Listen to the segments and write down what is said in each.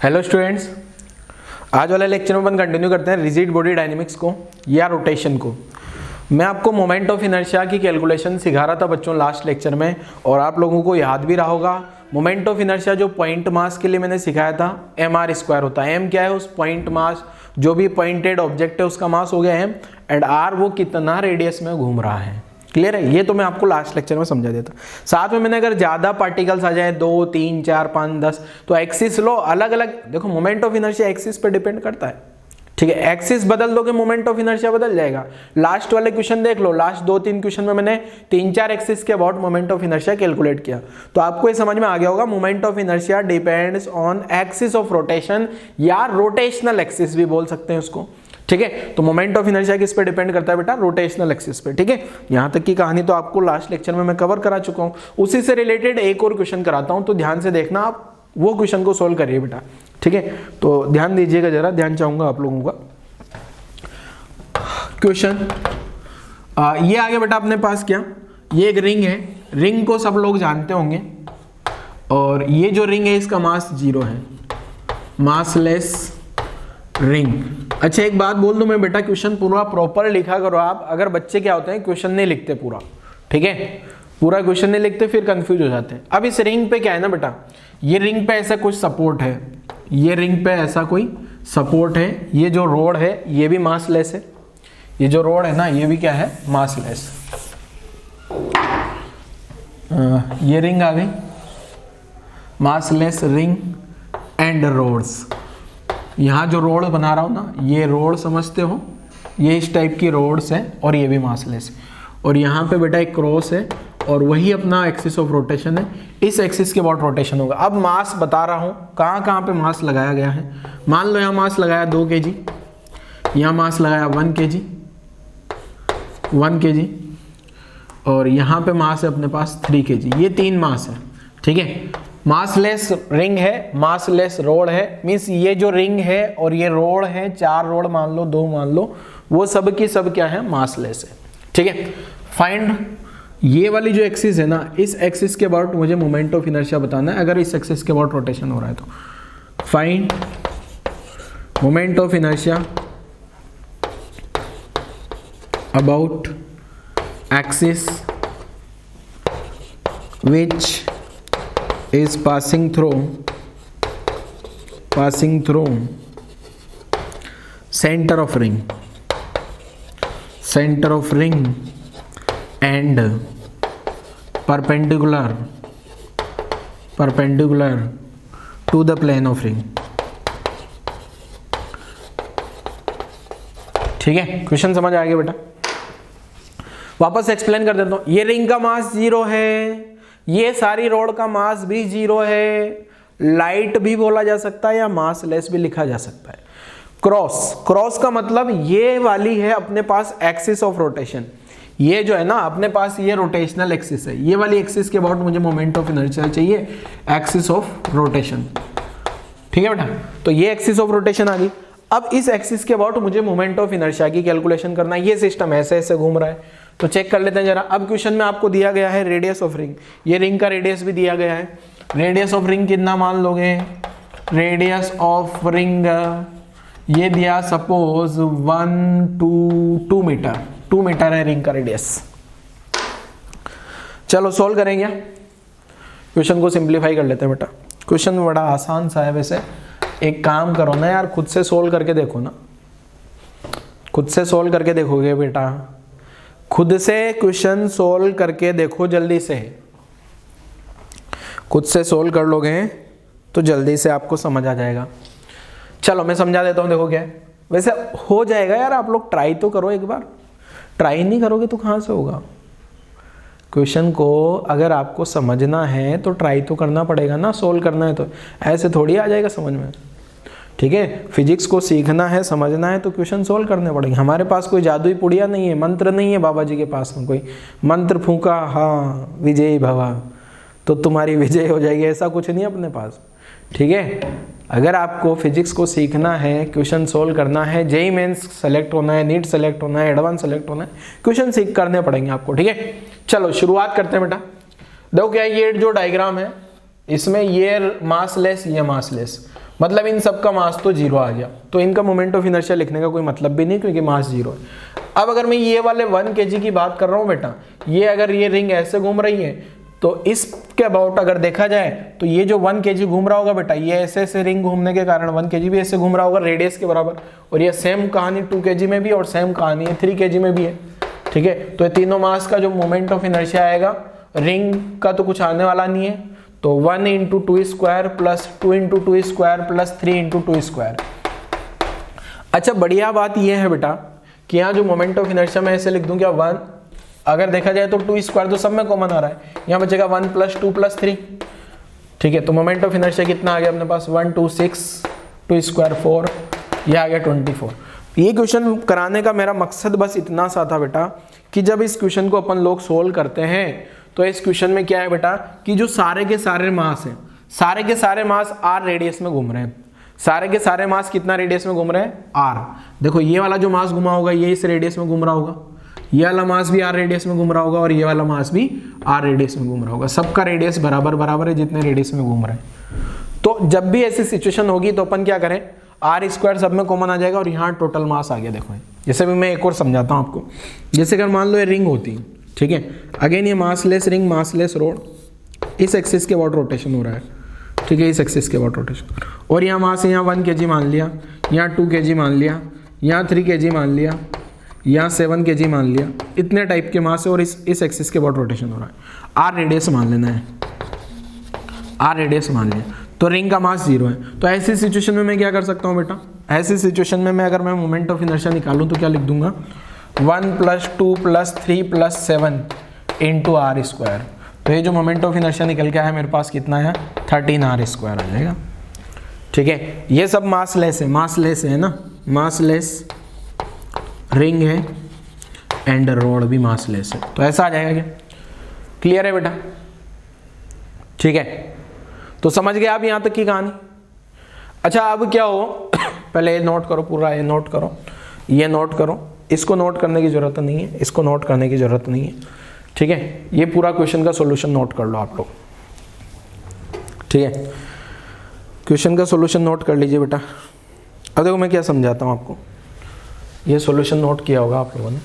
Hello students, आज वाले lecture में अपन कंटिन्यू करते हैं रिजिड बॉडी डायनेमिक्स को या रोटेशन को। मैं आपको मोमेंट ऑफ इनर्शिया की कैलकुलेशन सिखा रहा था बच्चों लास्ट लेक्चर में, और आप लोगों को याद भी रहा होगा। मोमेंट ऑफ इनर्शिया जो पॉइंट मास के लिए मैंने सिखाया था, mr² होता है। m क्या है? उस पॉइंट मास, जो भी पॉइंटेड ऑब्जेक्ट है उसका मास हो गया m, एंड r वो कितना रेडियस में घूम रहा है। क्लियर है? ये तो मैं आपको लास्ट लेक्चर में समझा देता। साथ में मैंने अगर ज्यादा पार्टिकल्स आ जाए 2, 3, 4, 5, 10 तो एक्सिस लो अलग अलग। देखो मोमेंट ऑफ इनर्शिया एक्सिस पे डिपेंड करता है, ठीक है। एक्सिस बदल दोगे मोमेंट ऑफ इनर्शिया बदल जाएगा। लास्ट वाले क्वेश्चन देख लो, लास्ट 2-3 क्वेश्चन में मैंने 3-4 एक्सिस के about moment of inertia calculate किया, तो आपको ये समझ में आ गया होगा moment of inertia depends on axis of rotation, या रोटेशनल एक्सिस भी बोल सकते हैं उसको, ठीक है। तो मोमेंट ऑफ इनर्शिया किस पे डिपेंड करता है बेटा? रोटेशनल एक्सिस पे, ठीक है। यहां तक की कहानी तो आपको लास्ट लेक्चर में मैं कवर करा चुका हूं। उसी से रिलेटेड एक और क्वेश्चन कराता हूं, तो ध्यान से देखना, आप वो क्वेश्चन को सोल्व करिए बेटा, ठीक है। तो ध्यान दीजिएगा, जरा ध्यान चाहूंगा आप लोगों का। क्वेश्चन ये आ गया बेटा अपने पास। क्या? ये एक रिंग है, रिंग को सब लोग जानते होंगे, और ये जो रिंग है इसका मास 0 है, मासलेस रिंग। अच्छा एक बात बोल दूं मैं बेटा, क्वेश्चन पूरा प्रॉपर लिखा करो आप। अगर बच्चे क्या होते हैं, क्वेश्चन नहीं लिखते पूरा, ठीक है, पूरा क्वेश्चन नहीं लिखते, फिर कंफ्यूज हो जाते हैं। अब इस रिंग पे क्या है ना बेटा, ये रिंग पे ऐसा कुछ सपोर्ट है, ये रिंग पे ऐसा कोई सपोर्ट है, ये जो रोड है ये भी मासलेस है, ये जो रोड है ना ये भी क्या है? मासलेस। ये रिंग आ गई, मासलेस रिंग एंड रोड्स। यहाँ जो रोड बना रहा हूँ ना, ये रोड समझते हो, ये इस टाइप की रोड्स है, और ये भी मासलेस। और यहाँ पे बेटा एक क्रॉस है, और वही अपना एक्सिस ऑफ रोटेशन है। इस एक्सिस के अबाउट रोटेशन होगा। अब मास बता रहा हूँ कहाँ कहाँ पे मास लगाया गया है। मान लो यहाँ मास लगाया 2 kg, यहाँ मास लगाया 1 kg, 1 kg, और यहाँ पे मास है अपने पास 3 kg। ये 3 मास है, ठीक है। मासलेस रिंग है, मासलेस रोड है, मीन्स ये जो रिंग है और ये रोड है, 4 रोड मान लो, 2 मान लो, वो सब की सब क्या है? मासलेस है, ठीक है। फाइंड ये वाली जो एक्सिस है ना, इस एक्सिस के अबाउट मुझे मोमेंट ऑफ इनर्शिया बताना है, अगर इस एक्सिस के अबाउट रोटेशन हो रहा है तो। Find moment of inertia about axis which is passing through center of ring and perpendicular to the plane of ring, ठीक है। क्वेश्चन समझ आ गया बेटा? वापस एक्सप्लेन कर देता हूं। ये रिंग का मास 0 है, ये सारी रोड का मास भी 0 है, लाइट भी बोला जा सकता है या मासलेस भी लिखा जा सकता है। क्रॉस का मतलब ये वाली है अपने पास एक्सिस ऑफ रोटेशन। ये जो है ना अपने पास, ये रोटेशनल एक्सिस है। ये वाली एक्सिस के अबाउट मुझे मोमेंट ऑफ इनर्शिया चाहिए, एक्सिस ऑफ रोटेशन, ठीक है बेटा। तो ये एक्सिस ऑफ रोटेशन आ गई। अब इस एक्सिस के अबाउट मुझे मोमेंट ऑफ इनर्शिया की कैलकुलेशन करना है। ये सिस्टम ऐसे ऐसे घूम रहा है, तो चेक कर लेते हैं जरा। अब क्वेश्चन में आपको दिया गया है रेडियस ऑफ रिंग, ये रिंग का रेडियस भी दिया गया है। रेडियस ऑफ रिंग कितना मान लोगे? रेडियस ऑफ रिंग ये दिया सपोज 2 मीटर, 2 मीटर है रिंग का रेडियस। चलो सोल्व करेंगे, क्वेश्चन को सिंप्लीफाई कर लेते हैं बेटा। क्वेश्चन बड़ा आसान सा है वैसे। एक काम करो ना यार, खुद से सोल्व करके देखो ना, खुद से सोल्व करके देखोगे बेटा, खुद से क्वेश्चन सोल्व करके देखो, जल्दी से खुद से सोल्व कर लोगे तो जल्दी से आपको समझ आ जाएगा। चलो मैं समझा देता हूँ। देखो क्या है, वैसे हो जाएगा यार, आप लोग ट्राई तो करो एक बार। ट्राई नहीं करोगे तो कहाँ से होगा? क्वेश्चन को अगर आपको समझना है तो ट्राई तो करना पड़ेगा ना, सोल्व करना है तो ऐसे थोड़ी आ जाएगा समझ में, ठीक है। फिजिक्स को सीखना है, समझना है तो क्वेश्चन सोल्व करने पड़ेंगे। हमारे पास कोई जादुई पुड़िया नहीं है, मंत्र नहीं है बाबा जी के पास में कोई मंत्र फूंका, हाँ विजयी भवा तो तुम्हारी विजय हो जाएगी, ऐसा कुछ नहीं है अपने पास, ठीक है। अगर आपको फिजिक्स को सीखना है, क्वेश्चन सोल्व करना है, जेईई मेंस सेलेक्ट होना है, नीट सेलेक्ट होना है, एडवांस सेलेक्ट होना है, क्वेश्चन सीख करने पड़ेंगे आपको, ठीक है। चलो शुरुआत करते हैं बेटा। देखो क्या ये जो डायग्राम है इसमें ये मासलेस, ये मासलेस, मतलब इन सब का मास तो 0 आ गया, तो इनका मोमेंट ऑफ इनर्शिया लिखने का कोई मतलब भी नहीं क्योंकि मास 0 है। अब अगर मैं ये वाले 1 kg की बात कर रहा हूँ बेटा, ये अगर ये रिंग ऐसे घूम रही है तो इसके अबाउट अगर देखा जाए तो ये जो 1 kg घूम रहा होगा बेटा, ये ऐसे ऐसे रिंग घूमने के कारण 1 kg भी ऐसे घूम रहा होगा रेडियस के बराबर, और ये सेम कहानी 2 kg में भी और सेम कहानी है 3 kg में भी है। ठीक है, तो ये तीनों मास का जो मोमेंट ऑफ इनर्शिया आएगा, रिंग का तो कुछ आने वाला नहीं है, तो 1 × 2 square plus 2 × 2 square plus 3 × 2 square. अच्छा बढ़िया बात यह है बेटा कि यहाँ जो मोमेंट ऑफ इनर्शिया मैं ऐसे लिख दूं क्या 1, अगर देखा जाए तो 2 स्क्वायर तो सब में कॉमन आ रहा है, यहाँ बचेगा 1 + 2 + 3। ठीक है, तो मोमेंट ऑफ इनर्शिया कितना आ गया अपने पास 1 2 6, 2 स्क्वायर 4, ये आ गया 24। ये क्वेश्चन कराने का मेरा मकसद बस इतना सा था बेटा कि जब इस क्वेश्चन को अपन लोग सोल्व करते हैं तो इस क्वेश्चन में क्या है बेटा कि जो सारे के सारे मास हैं, सारे के सारे मास r रेडियस में घूम रहे हैं। सारे के सारे मास कितना रेडियस में घूम रहे हैं r। देखो ये वाला जो मास घुमा होगा ये इस रेडियस में घूम रहा होगा, ये वाला मास भी r रेडियस में घूम रहा होगा और ये वाला मास भी r रेडियस में घूम रहा होगा। सबका रेडियस बराबर बराबर है जितने रेडियस में घूम रहे हैं। तो जब भी ऐसी सिचुएशन होगी तो अपन क्या करें, r² सब में कॉमन आ जाएगा और यहाँ टोटल मास आ गया। देखो जैसे भी मैं एक और समझाता हूँ आपको, जैसे अगर मान लो ये रिंग होती, ठीक है, अगेन ये मासलेस रिंग, मासलेस रोड, इस एक्सिस के अबाउट रोटेशन हो रहा है। ठीक है, इस एक्सिस के अबाउट रोटेशन, और यहाँ मास यहाँ 1 kg मान लिया, यहाँ 2 kg मान लिया, यहाँ 3 kg मान लिया, यहाँ 7 kg मान लिया, इतने टाइप के मास है और इस एक्सिस के अबाउट रोटेशन हो रहा है। r रेडियस मान लेना है, r रेडियस मान लिया, तो रिंग का मास 0 है। तो ऐसी सिचुएशन में मैं क्या कर सकता हूँ बेटा, ऐसी सिचुएशन में मैं अगर मैं मोमेंट ऑफ इनर्शिया निकालूं तो क्या लिख दूंगा 1 + 2 + 3 + 7 × r²। तो ये जो मोमेंट ऑफ इनर्शिया निकल के आया मेरे पास कितना है 13r² आ जाएगा। ठीक है, ये सब मासलेस है, मासलेस है ना, मासलेस रिंग है एंड रोड भी मासलेस है, तो ऐसा आ जाएगा क्या? क्लियर है बेटा? ठीक है, तो समझ गए आप यहाँ तक की कहानी। अच्छा अब क्या हो पहले ये नोट करो, पूरा ये नोट करो, ये नोट करो, इसको नोट करने की ज़रूरत नहीं है, इसको नोट करने की ज़रूरत नहीं है। ठीक है, ये पूरा क्वेश्चन का सॉल्यूशन नोट कर लो आप लोग। ठीक है, क्वेश्चन का सॉल्यूशन नोट कर लीजिए बेटा। अब देखो मैं क्या समझाता हूँ आपको, ये सॉल्यूशन नोट किया होगा आप लोगों ने।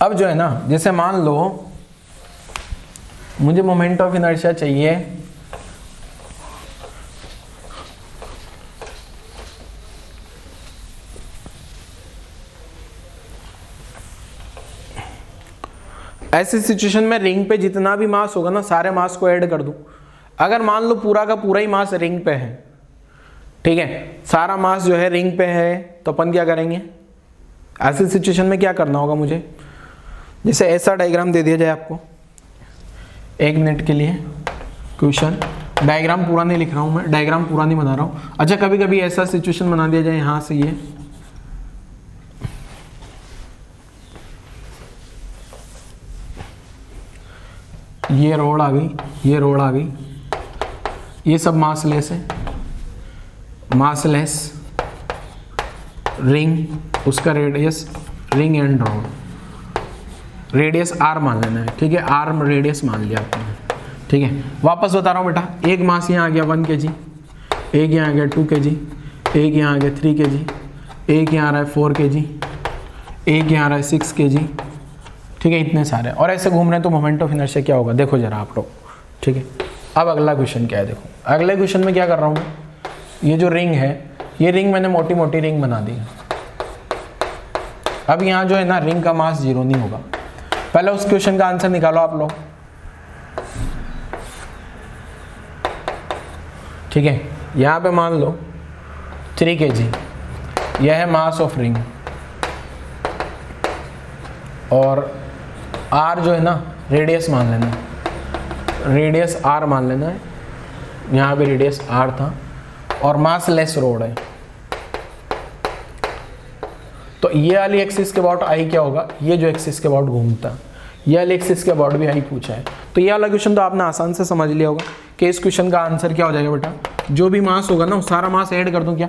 अब जो है ना, जैसे मान लो मुझे मोमेंट ऑफ इनर्शिया चाहिए ऐसी सिचुएशन में रिंग पे जितना भी मास होगा ना सारे मास को ऐड कर दूं। अगर मान लो पूरा का पूरा ही मास रिंग पे है, ठीक है, सारा मास जो है रिंग पे है, तो अपन क्या करेंगे ऐसी सिचुएशन में क्या करना होगा मुझे, जैसे ऐसा डायग्राम दे दिया जाए आपको, 1 मिनट के लिए क्वेश्चन, डायग्राम पूरा नहीं लिख रहा हूं मैं, डायग्राम पूरा नहीं बना रहा हूं। अच्छा कभी कभी ऐसा सिचुएशन बना दिया जाए यहां से ये रोड आ गई, ये रोड आ गई, ये सब मासलेस है, मासलेस रिंग, उसका radius ring and road, radius r मान लेना है। ठीक है, r रेडियस मान लिया आपने। ठीक है, वापस बता रहा हूँ बेटा, एक मास यहाँ आ गया 1 kg, एक यहाँ आ गया 2 kg, एक यहाँ आ गया 3 kg, एक यहाँ आ रहा है 4 kg, एक यहाँ आ रहा है 6 kg। ठीक है, इतने सारे और ऐसे घूम रहे हैं, तो मोमेंट ऑफ इनर्शिया क्या होगा देखो जरा आप लोग। ठीक है, अब अगला क्वेश्चन क्या है, देखो अगले क्वेश्चन में क्या कर रहा हूँ मैं, ये जो रिंग है, ये रिंग मैंने मोटी मोटी रिंग बना दी। अब यहाँ जो है ना रिंग का मास 0 नहीं होगा। पहले उस क्वेश्चन का आंसर निकालो आप लोग। ठीक है, यहाँ पे मान लो 3 kg, यह है मास ऑफ रिंग, और r जो है ना रेडियस मान लेना, रेडियस r मान लेना है, यहाँ पे रेडियस r था, और मास लेस रोड है। तो ये वाली एक्सिस के अबाउट आई क्या होगा, ये जो एक्सिस के अबाउट घूमता, ये वाली एक्सिस के अबाउट भी आई पूछा है। तो ये वाला क्वेश्चन तो आपने आसान से समझ लिया होगा कि इस क्वेश्चन का आंसर क्या हो जाएगा बेटा, जो भी मास होगा ना सारा मास ऐड कर दूं क्या,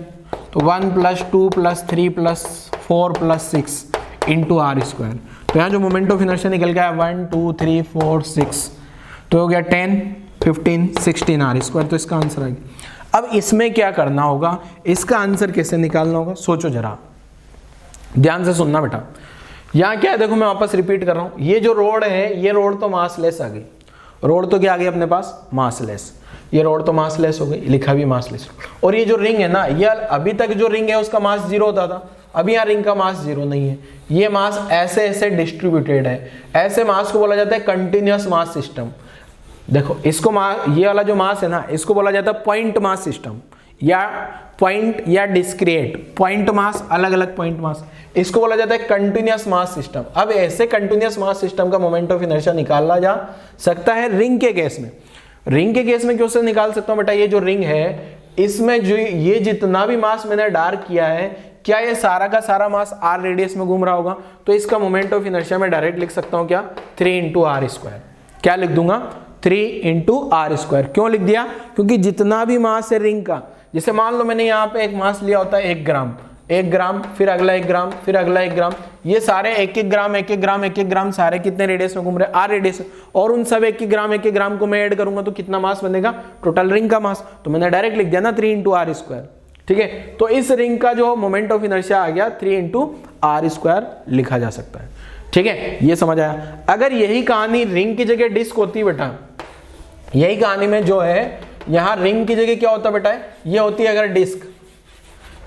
तो 1 + 2 + 3 + 4 + 6 × r²। तो यहाँ जो मोमेंट ऑफ इनर्शिया निकल गया है 1 2 3 4 6, तो हो गया 10, 15 16 आर स्क्वायर, तो इसका आंसर आ गया। अब इसमें क्या करना होगा, इसका आंसर कैसे निकालना होगा, सोचो जरा, ध्यान से सुनना बेटा। यहाँ क्या है, देखो मैं वापस रिपीट कर रहा हूँ, ये जो रोड है, ये रोड तो मासलेस आ गई, रोड तो क्या आ गई अपने पास, मासलेस, ये रोड तो मासलेस हो गई, लिखा भी मासलेस। और ये जो रिंग है ना, ये अभी तक जो रिंग है उसका मास 0 होता था, अभी यहाँ रिंग का मास 0 नहीं है, ये मास ऐसे ऐसे डिस्ट्रीब्यूटेड है, ऐसे मास को बोला जाता है कंटिन्यूअस मास सिस्टम। देखो इसको ये वाला जो मास है ना, इसको बोला जाता है पॉइंट मास सिस्टम, या पॉइंट या डिस्क्रिएट पॉइंट मास, अलग अलग पॉइंट मास, इसको बोला जाता है कंटिन्यूअस मास सिस्टम। अब ऐसे कंटिन्यूअस मास सिस्टम का मोमेंट ऑफ इनर्शिया निकाला जा सकता है रिंग के केस में। रिंग के केस में क्यों से निकाल सकता हूं बेटा, ये जो रिंग है इसमें जो ये जितना भी मास मैंने डार्क किया है, क्या ये सारा का सारा मास आर रेडियस में घूम रहा होगा, तो इसका मोमेंट ऑफ इनर्शिया मैं डायरेक्ट लिख सकता हूं क्या, 3 इंटू आर स्क्वायर। क्या लिख दूंगा, 3 इंटू आर स्क्वायर। क्यों लिख दिया, क्योंकि जितना भी मास है रिंग का, जैसे मान लो मैंने यहाँ पे एक मास लिया होता है 1 ग्राम, 1 ग्राम, फिर अगला 1 ग्राम, फिर अगला 1 ग्राम, ये सारे 1-1 ग्राम 1-1 ग्राम 1-1 ग्राम सारे कितने रेडियस में घूम रहे हैं, आर रेडियस, और उन सब 1-1 ग्राम 1-1 ग्राम को मैं ऐड करूंगा तो कितना मास बनेगा, टोटल रिंग का मास। तो मैंने डायरेक्ट लिख दिया ना 3 इंटू आर स्क्वायर। ठीक है, तो इस रिंग का जो मोमेंट ऑफ इनर्शिया आ गया 3 इंटू आर स्क्वायर लिखा जा सकता है। ठीक है, ये समझ आया। अगर यही कहानी रिंग की जगह डिस्क होती बेटा, यही कहानी में जो है यहाँ रिंग की जगह क्या होता बेटा, ये होती है अगर डिस्क,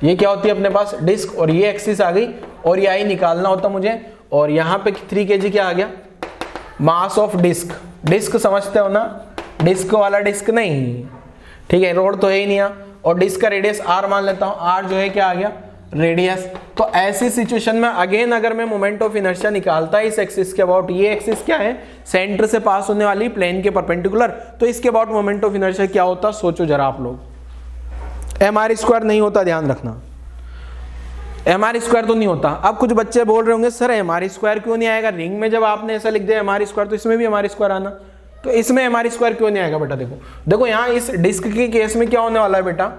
ये क्या होती है अपने पास डिस्क, और ये एक्सिस आ गई, और ये आई निकालना होता मुझे, और यहाँ पे 3 kg क्या आ गया, मास ऑफ डिस्क। डिस्क समझते हो ना, डिस्क वाला डिस्क नहीं, ठीक है, रोड तो है ही नहीं यहाँ, और डिस्क का रेडियस आर मान लेता हूँ, आर जो है क्या आ गया, रेडियस। तो ऐसी सिचुएशन में अगेन अगर मैं मोमेंट ऑफ इनर्शिया निकालता है इस एक्सिस के अबाउट, ये एक्सिस क्या है, सेंटर से पास होने वाली प्लेन के परपेंडिकुलर, तो इसके अबाउट मोमेंट ऑफ इनर्शिया क्या होता, सोचो जरा आप लोग। एम आर स्क्वायर नहीं होता, ध्यान रखना, एम आर स्क्वायर तो नहीं होता। अब कुछ बच्चे बोल रहे होंगे सर एम आर स्क्वायर क्यों नहीं आएगा, रिंग में जब आपने ऐसा लिख दिया एम आर स्क्वायर, तो इसमें भी एम आर स्क्वायर आना, तो इसमें एम आर स्क्वायर क्यों नहीं आएगा बेटा। देखो देखो यहाँ इस डिस्क के केस में क्या होने वाला है बेटा,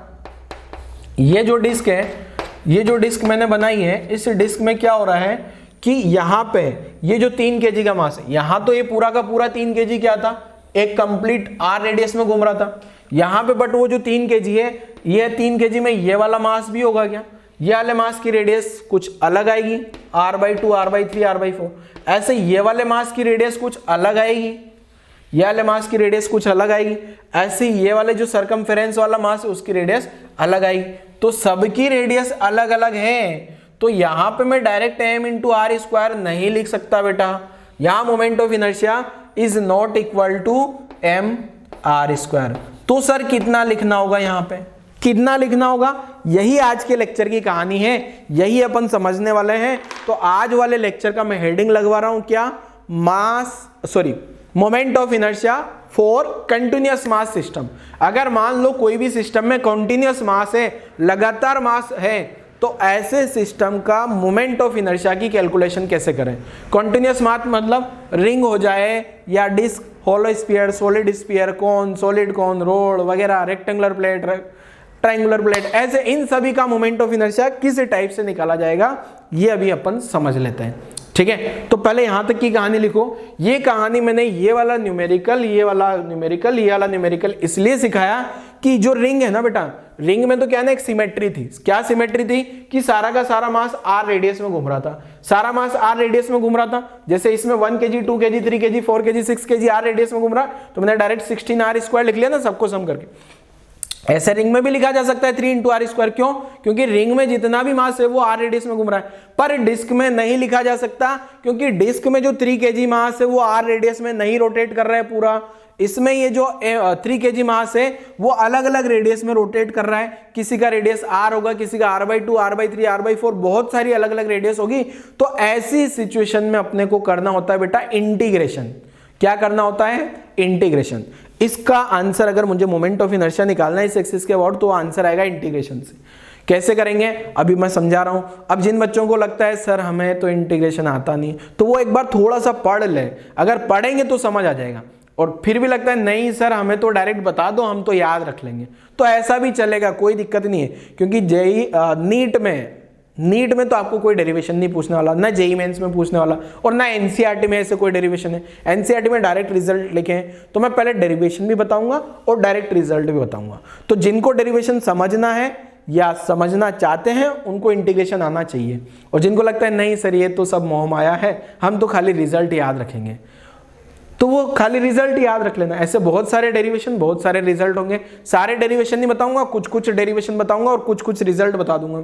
ये जो डिस्क है, ये जो डिस्क मैंने बनाई है, इस डिस्क में क्या हो रहा है कि यहाँ पे ये जो 3 kg का मास है, यहाँ तो ये पूरा का पूरा 3 kg क्या था, एक कंप्लीट आर रेडियस में घूम रहा था यहाँ पे, बट वो जो 3 kg है, ये 3 kg में ये वाला मास भी होगा क्या, ये वाले मास की रेडियस कुछ अलग आएगी, r/2 r/3 r/4, ऐसे ये वाले मास की रेडियस कुछ अलग आएगी, ये वाले मास की रेडियस कुछ अलग आएगी, ऐसे ये वाले जो सरकमफेरेंस वाला मास है उसकी रेडियस अलग आएगी, तो सबकी रेडियस अलग अलग है। तो यहाँ पे मैं direct m into are square नहीं लिख सकता बेटा, यहाँ moment of inertia is not equal to m r square. तो सर कितना लिखना होगा, यहाँ पे कितना लिखना होगा, यही आज के लेक्चर की कहानी है, यही अपन समझने वाले हैं। तो आज वाले लेक्चर का मैं हेडिंग लगवा रहा हूं क्या, moment of inertia for continuous mass system. अगर मान लो कोई भी सिस्टम में कंटिन्यूअस मास है, लगातार मास है, तो ऐसे सिस्टम का मोमेंट ऑफ इनर्शिया की कैलकुलेशन कैसे करें। कंटिन्यूअस मास मतलब रिंग हो जाए या disc, hollow sphere, solid sphere, cone, solid cone, rod वगैरह, रेक्टेंगुलर प्लेट, ट्रायंगुलर प्लेट, ऐसे इन सभी का मोमेंट ऑफ इनर्शिया किस टाइप से निकाला जाएगा, ये अभी अपन समझ लेते हैं। ठीक है, तो पहले यहां तक की कहानी लिखो। ये कहानी मैंने ये वाला न्यूमेरिकल, ये वाला न्यूमेरिकल, ये वाला न्यूमेरिकल इसलिए सिखाया कि जो रिंग है ना बेटा, रिंग में तो क्या ना एक सिमेट्री थी। क्या सिमेट्री थी कि सारा का सारा मास आर रेडियस में घूम रहा था, सारा मास आर रेडियस में घूम रहा था। जैसे इसमें 1 kg 2 kg 3 kg 4 kg 6 kg are radius में घूम रहा, तो मैंने डायरेक्ट 16 आर स्क्वायर लिख लिया ना, सबको सम करके। ऐसे रिंग में भी लिखा जा सकता है 3 इंटू आर स्क्वायर। क्यों, क्योंकि रिंग में जितना भी मास है वो आर रेडियस में घूम रहा है, पर डिस्क में नहीं लिखा जा सकता, क्योंकि डिस्क में जो 3 kg मास है वो आर रेडियस में नहीं रोटेट कर रहा है पूरा। इसमें ये जो 3 kg मास है वो अलग अलग रेडियस में रोटेट कर रहा है, किसी का रेडियस r होगा, किसी का r/2 r/3 r/4, बहुत सारी अलग अलग रेडियस होगी। तो ऐसी सिचुएशन में अपने को करना होता है बेटा इंटीग्रेशन। क्या करना होता है, इंटीग्रेशन। इसका आंसर अगर मुझे मोमेंट ऑफ इनर्शिया निकालना है इस एक्सिस के अबाउट, तो आंसर आएगा इंटीग्रेशन से। कैसे करेंगे अभी मैं समझा रहा हूं। अब जिन बच्चों को लगता है सर हमें तो इंटीग्रेशन आता नहीं, तो वो एक बार थोड़ा सा पढ़ ले, अगर पढ़ेंगे तो समझ आ जाएगा। और फिर भी लगता है नहीं सर हमें तो डायरेक्ट बता दो, हम तो याद रख लेंगे, तो ऐसा भी चलेगा, कोई दिक्कत नहीं है। क्योंकि जेईई नीट में नीट में तो आपको कोई डेरिवेशन नहीं पूछने वाला, ना जेईई मेंस में पूछने वाला, और ना एनसीईआरटी में ऐसे कोई डेरिवेशन है। एनसीईआरटी में डायरेक्ट रिजल्ट लिखे हैं, तो मैं पहले डेरिवेशन भी बताऊंगा और डायरेक्ट रिजल्ट भी बताऊंगा। तो जिनको डेरिवेशन समझना है या समझना चाहते हैं उनको इंटीग्रेशन आना चाहिए, और जिनको लगता है नहीं सर ये तो सब मोह माया है, हम तो खाली रिजल्ट याद रखेंगे, तो वो खाली रिजल्ट याद रख लेना। ऐसे बहुत सारे डेरिवेशन, बहुत सारे रिजल्ट होंगे। सारे डेरिवेशन नहीं बताऊंगा, कुछ कुछ डेरिवेशन बताऊंगा और कुछ कुछ रिजल्ट बता दूंगा,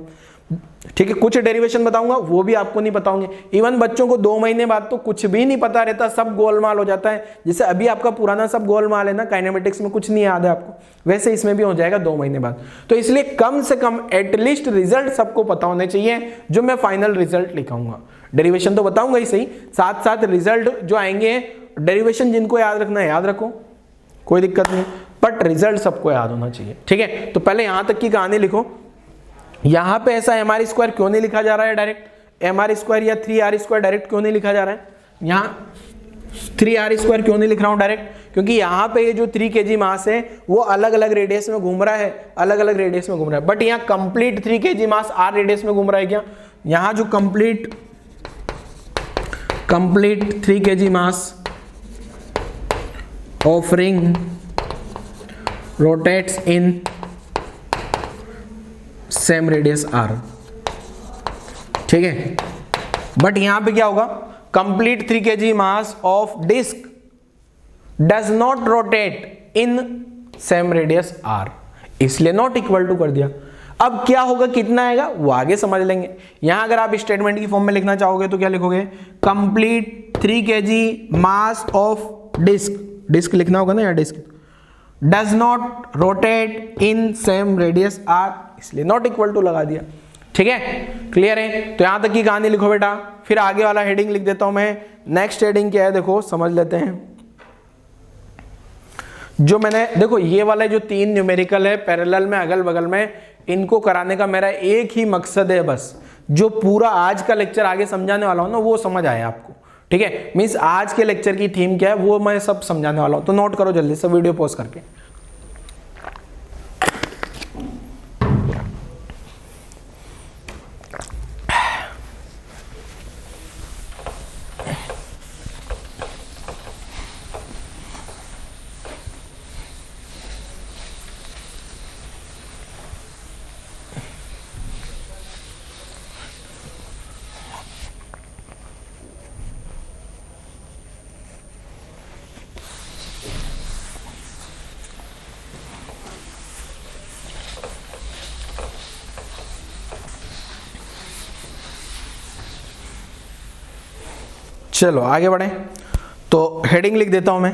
ठीक है। कुछ डेरिवेशन बताऊंगा वो भी आपको नहीं बताऊंगे। इवन बच्चों को 2 महीने बाद तो कुछ भी नहीं पता रहता, सब गोलमाल हो जाता है। जैसे अभी आपका पुराना सब गोलमाल है ना, काइनेमेटिक्स में कुछ नहीं याद है आपको, वैसे इसमें भी हो जाएगा 2 महीने बाद। तो इसलिए कम से कम एटलीस्ट रिजल्ट सबको पता होने चाहिए, जो मैं फाइनल रिजल्ट लिखाऊंगा। डेरिवेशन तो बताऊंगा ही सही, साथ साथ रिजल्ट जो आएंगे, डेरिवेशन जिनको याद रखना है याद रखो, कोई दिक्कत नहीं, बट रिजल्ट सबको याद होना चाहिए, ठीक है। तो पहले यहां तक की कहानी लिखो। यहां पे ऐसा एम आर स्क्वायर क्यों नहीं लिखा जा रहा है डायरेक्ट, एम आर स्क्वायर या 3r स्क्वायर डायरेक्ट क्यों नहीं लिखा जा रहा है, यहाँ 3r स्क्वायर क्यों नहीं लिख रहा हूं डायरेक्ट, क्योंकि यहाँ पे ये जो 3 kg मास है वो अलग अलग रेडियस में घूम रहा है, अलग अलग रेडियस में घूम रहा है, बट यहाँ complete 3 kg mass r radius में घूम रहा है क्या। यहाँ जो complete 3 kg mass of ring rotates in same radius r, ठीक है। बट यहां पे क्या होगा, complete 3 kg mass of disc does not rotate in same radius r, इसलिए नॉट इक्वल टू कर दिया। अब क्या होगा, कितना आएगा वो आगे समझ लेंगे। यहां अगर आप स्टेटमेंट की फॉर्म में लिखना चाहोगे तो क्या लिखोगे, complete 3 kg mass of disc लिखना होगा ना, या disc does not rotate in same radius r, इसलिए नॉट इक्वल टू लगा दिया, ठीक है। क्लियर है। तो यहां तक की कहानी लिखो बेटा, फिर आगे वाला हेडिंग लिख देता हूं मैं। नेक्स्ट हेडिंग क्या है देखो, समझ लेते हैं। जो मैंने देखो ये वाले जो 3 न्यूमेरिकल है पैरेलल में अगल बगल में, इनको कराने का मेरा एक ही मकसद है बस, जो पूरा आज का लेक्चर आगे समझाने वाला हूं ना वो समझ आए आपको, ठीक है। मीन्स आज के लेक्चर की थीम क्या है वो मैं सब समझाने वाला हूं, तो नोट करो जल्दी से वीडियो पॉज करके। चलो आगे बढ़े, तो हेडिंग लिख देता हूं मैं।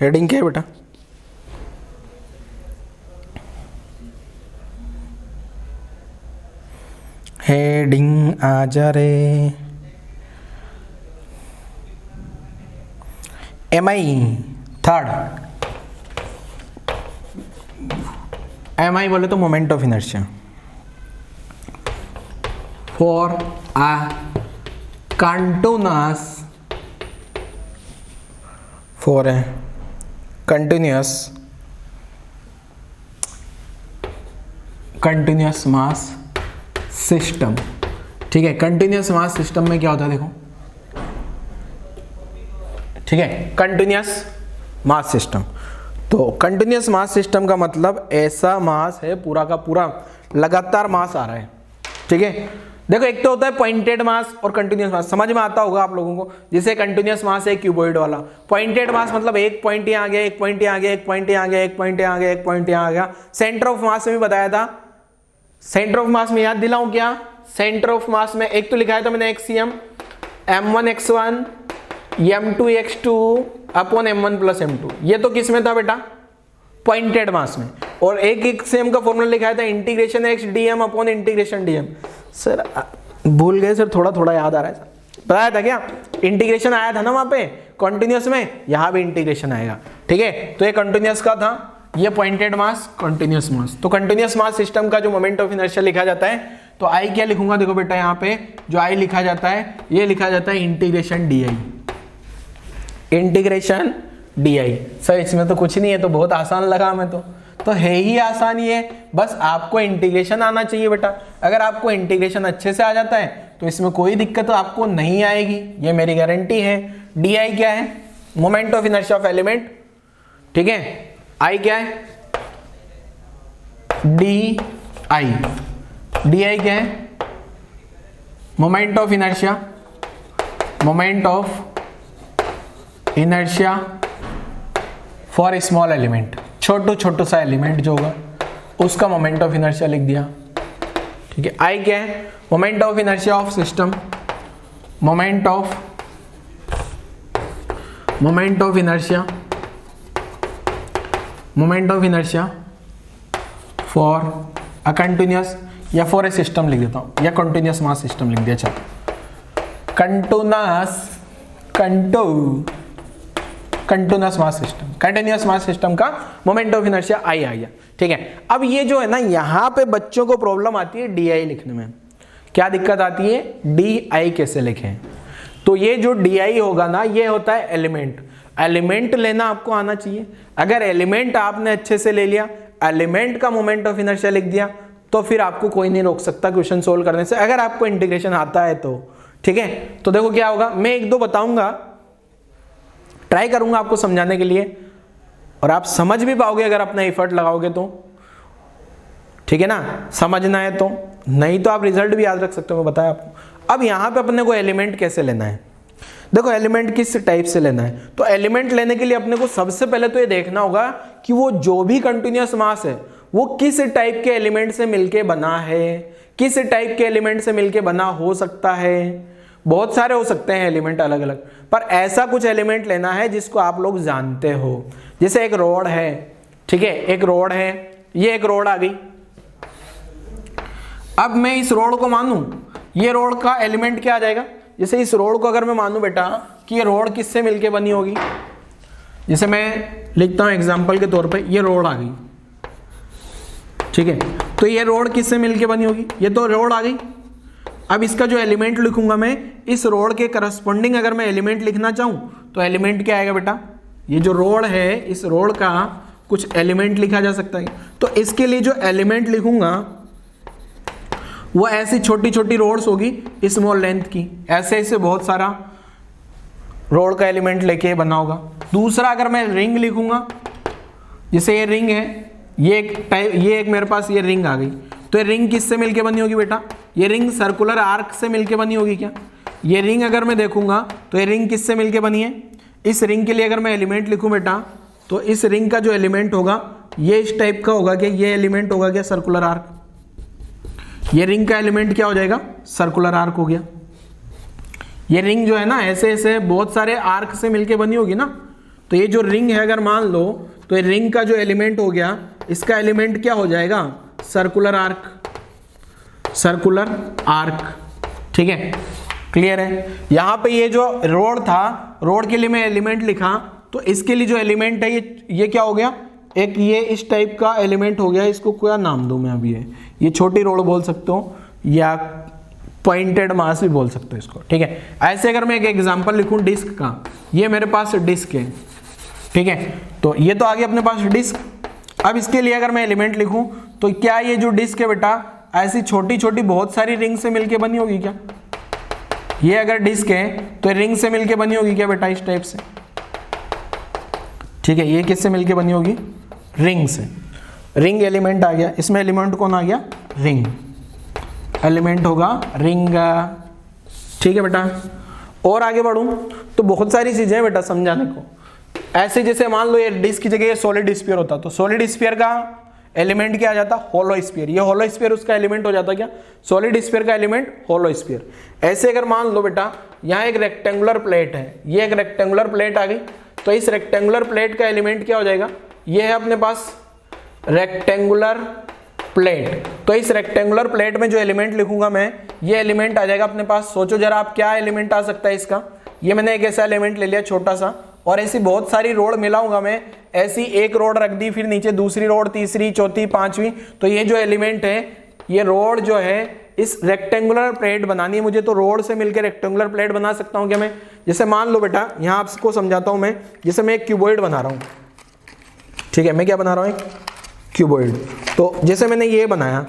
हेडिंग क्या है बेटा, हेडिंग आ जा रे, MI थर्ड, MI बोले तो moment of inertia for a continuous for a continuous mass system, ठीक है। कंटिन्यूअस मास सिस्टम में क्या होता है देखो, ठीक है, कंटिन्यूअस मास सिस्टम। तो कंटिन्यूअस मास सिस्टम का मतलब ऐसा मास है पूरा का पूरा लगातार मास आ रहा है, ठीक है। देखो एक तो होता है पॉइंटेड मास और कंटिन्यूअस मास, समझ में आता होगा आप लोगों को। जैसे कंटिन्यूअस मास है क्यूबॉइड वाला, पॉइंटेड मास मतलब एक पॉइंट यहाँ आ गया, एक पॉइंट यहाँ आ गया, एक पॉइंट यहाँ आ गया, एक पॉइंट यहाँ आ गया, एक पॉइंट यहाँ आ गया। सेंटर ऑफ मास में भी बताया था, सेंटर ऑफ मास में याद दिलाऊं क्या, सेंटर ऑफ मास में एक तो लिखाया था मैंने axiom m1 x1 m2 x2 upon m1 plus m2, ये तो किस में था बेटा, पॉइंटेड मास में। और एक एक्सियम का फॉर्मूला लिखाया था integration x dm upon integration dm। Sir भूल गए सर, थोड़ा थोड़ा याद आ रहा है सर, बताया था क्या, इंटीग्रेशन आया था ना वहां पे कॉन्टिन्यूअस में, यहां भी इंटीग्रेशन आएगा, ठीक है। तो ये कंटिन्यूअस का था, ये पॉइंटेड मास, कंटिन्यूअस मास। तो कंटिन्यूअस मास सिस्टम का जो मोमेंट ऑफ इनर्शिया लिखा जाता है, तो आई क्या लिखूंगा देखो बेटा, यहाँ पे जो आई लिखा जाता है ये लिखा जाता है integration D I, integration D I. Sir इसमें तो कुछ नहीं है, तो बहुत आसान लगा हमें तो तो है ही आसान ये, बस आपको इंटीग्रेशन आना चाहिए बेटा। अगर आपको इंटीग्रेशन अच्छे से आ जाता है तो इसमें कोई दिक्कत आपको नहीं आएगी, ये मेरी गारंटी है। डी आई क्या है? Moment of inertia of element, ठीक है। आई क्या है? D I. डी आई क्या है? Moment of inertia, moment of inertia for small element, छोटू सा एलिमेंट जो होगा उसका मोमेंट ऑफ इनर्शिया लिख दिया, ठीक है। आई क्या है? Moment of inertia of system, moment of inertia for a continuous, या फॉर ए सिस्टम लिख देता हूं, या कंटिन्यूअस मास सिस्टम लिख दिया। चलो कंटिन्यूअस मास सिस्टम का मोमेंट ऑफ इनर्शिया आई आ गया, ठीक है। अब ये जो है ना, यहाँ पे बच्चों को प्रॉब्लम आती है डी आई लिखने में। क्या दिक्कत आती है? डी आई कैसे लिखें? तो ये जो डी आई होगा ना, ये होता है एलिमेंट। एलिमेंट लेना आपको आना चाहिए। अगर एलिमेंट आपने अच्छे से ले लिया, एलिमेंट का मोमेंट ऑफ इनर्शिया लिख दिया, तो फिर आपको कोई नहीं रोक सकता क्वेश्चन सोल्व करने से, अगर आपको इंटीग्रेशन आता है तो, ठीक है। तो देखो क्या होगा, मैं एक दो बताऊंगा, ट्राई करूंगा आपको समझाने के लिए, और आप समझ भी पाओगे अगर अपना एफर्ट लगाओगे तो, ठीक है ना। समझना है तो, नहीं तो आप रिजल्ट भी याद रख सकते हो, मैं बताया आपको। अब यहां पे अपने को एलिमेंट कैसे लेना है? देखो एलिमेंट किस टाइप से लेना है। तो एलिमेंट लेने के लिए अपने को सबसे पहले तो ये देखना होगा कि वो जो भी कंटिन्यूअस मास है वो किस टाइप के एलिमेंट से मिलके बना है, किस टाइप के एलिमेंट से मिलके बना हो सकता है। बहुत सारे हो सकते हैं एलिमेंट अलग अलग, पर ऐसा कुछ एलिमेंट लेना है जिसको आप लोग जानते हो। जैसे एक रोड है, ठीक है, एक रोड है, ये एक रोड आ गई। अब मैं इस रोड को मानूं, ये रोड का एलिमेंट क्या आ जाएगा? जैसे इस रोड को अगर मैं मानूं बेटा कि ये रोड किससे मिलके बनी होगी, जैसे मैं लिखता हूं एग्जांपल के तौर पे, ये रोड आ गई, ठीक है। तो ये रोड किससे मिलके बनी होगी? ये तो रोड आ गई। अब इसका जो एलिमेंट लिखूंगा मैं, इस रोड के करस्पॉन्डिंग अगर मैं एलिमेंट लिखना चाहूं तो एलिमेंट क्या आएगा बेटा? ये जो रोड है, इस रोड का कुछ एलिमेंट लिखा जा सकता है। तो इसके लिए जो एलिमेंट लिखूंगा वो ऐसी छोटी छोटी रोड्स होगी स्मॉल लेंथ की, ऐसे ऐसे बहुत सारा रोड का एलिमेंट लेके बना होगा। दूसरा अगर मैं रिंग लिखूंगा, जैसे ये रिंग है, ये एक मेरे पास ये रिंग आ गई। तो ये रिंग किससे मिलके बनी होगी बेटा? ये रिंग सर्कुलर आर्क से मिलके बनी होगी क्या? ये रिंग अगर मैं देखूंगा तो ये रिंग किससे मिलके बनी है? इस रिंग के लिए अगर मैं एलिमेंट लिखूं बेटा, तो इस रिंग का जो एलिमेंट होगा ये इस टाइप का होगा कि ये एलिमेंट होगा क्या? Circular arc. ये रिंग का एलिमेंट क्या हो जाएगा? सर्कुलर आर्क हो गया। ये रिंग जो है ना, ऐसे ऐसे बहुत सारे आर्क से मिलके बनी होगी ना। तो ये जो रिंग है अगर मान लो, तो ये रिंग का जो एलिमेंट हो गया, इसका एलिमेंट क्या हो जाएगा? सर्कुलर आर्क, सर्कुलर आर्क, ठीक है। क्लियर है? यहां पे ये जो रोड था, रोड के लिए मैं एलिमेंट लिखा, तो इसके लिए जो एलिमेंट है ये क्या हो गया? एक ये इस टाइप का एलिमेंट हो गया। इसको क्या नाम दूं मैं? अभी ये छोटी रोड बोल सकते हो, या पॉइंटेड मास भी बोल सकते हो इसको, ठीक है। ऐसे अगर मैं एक एग्जांपल लिखूं डिस्क का, ये मेरे पास डिस्क है, ठीक है। तो ये तो आ गया अपने पास डिस्क। अब इसके लिए अगर मैं एलिमेंट लिखूं तो क्या ये जो डिस्क है बेटा ऐसी छोटी छोटी बहुत सारी रिंग से मिलके बनी होगी क्या? ये अगर डिस्क है तो रिंग से मिलके बनी होगी क्या बेटा? इस टाइप से, ठीक है। ये किससे मिलके बनी होगी? रिंग से। रिंग एलिमेंट आ गया, इसमें एलिमेंट कौन आ गया? रिंग। एलिमेंट होगा रिंग, ठीक है बेटा। और आगे बढ़ूं तो बहुत सारी चीजें हैं बेटा समझाने को। ऐसे जैसे मान लो ये डिस्क की जगह ये सॉलिड स्फीयर होता, तो सॉलिड स्फीयर का एलिमेंट क्या आ जाता? Hollow sphere. ये होलो स्फीयर उसका एलिमेंट हो जाता क्या? सॉलिड स्फीयर का एलिमेंट होलो स्फीयर। ऐसे अगर मान लो बेटा यहाँ एक रेक्टेंगुलर प्लेट है, ये एक रेक्टेंगुलर प्लेट आ गई, तो इस रेक्टेंगुलर प्लेट का एलिमेंट क्या हो जाएगा? ये है अपने पास रेक्टेंगुलर प्लेट। तो इस रेक्टेंगुलर प्लेट में जो एलिमेंट लिखूंगा मैं, ये एलिमेंट आ जाएगा अपने पास। सोचो जरा आप, क्या एलिमेंट आ सकता है इसका? ये मैंने एक ऐसा एलिमेंट ले लिया छोटा सा, और ऐसी बहुत सारी रोड मिलाऊंगा मैं। ऐसी एक रोड रख दी, फिर नीचे दूसरी रोड, तीसरी, चौथी, पांचवी। तो ये जो एलिमेंट है, ये रोड जो है, इस रेक्टेंगुलर प्लेट बनानी है मुझे, तो रोड से मिलकर रेक्टेंगुलर प्लेट बना सकता हूं क्या मैं? जैसे मान लो बेटा, यहां आपको समझाता हूं मैं। जैसे मैं एक क्यूबॉइड बना रहा हूं, ठीक है। मैं क्या बना रहा हूं? एक क्यूबॉइड। तो जैसे मैंने ये बनाया,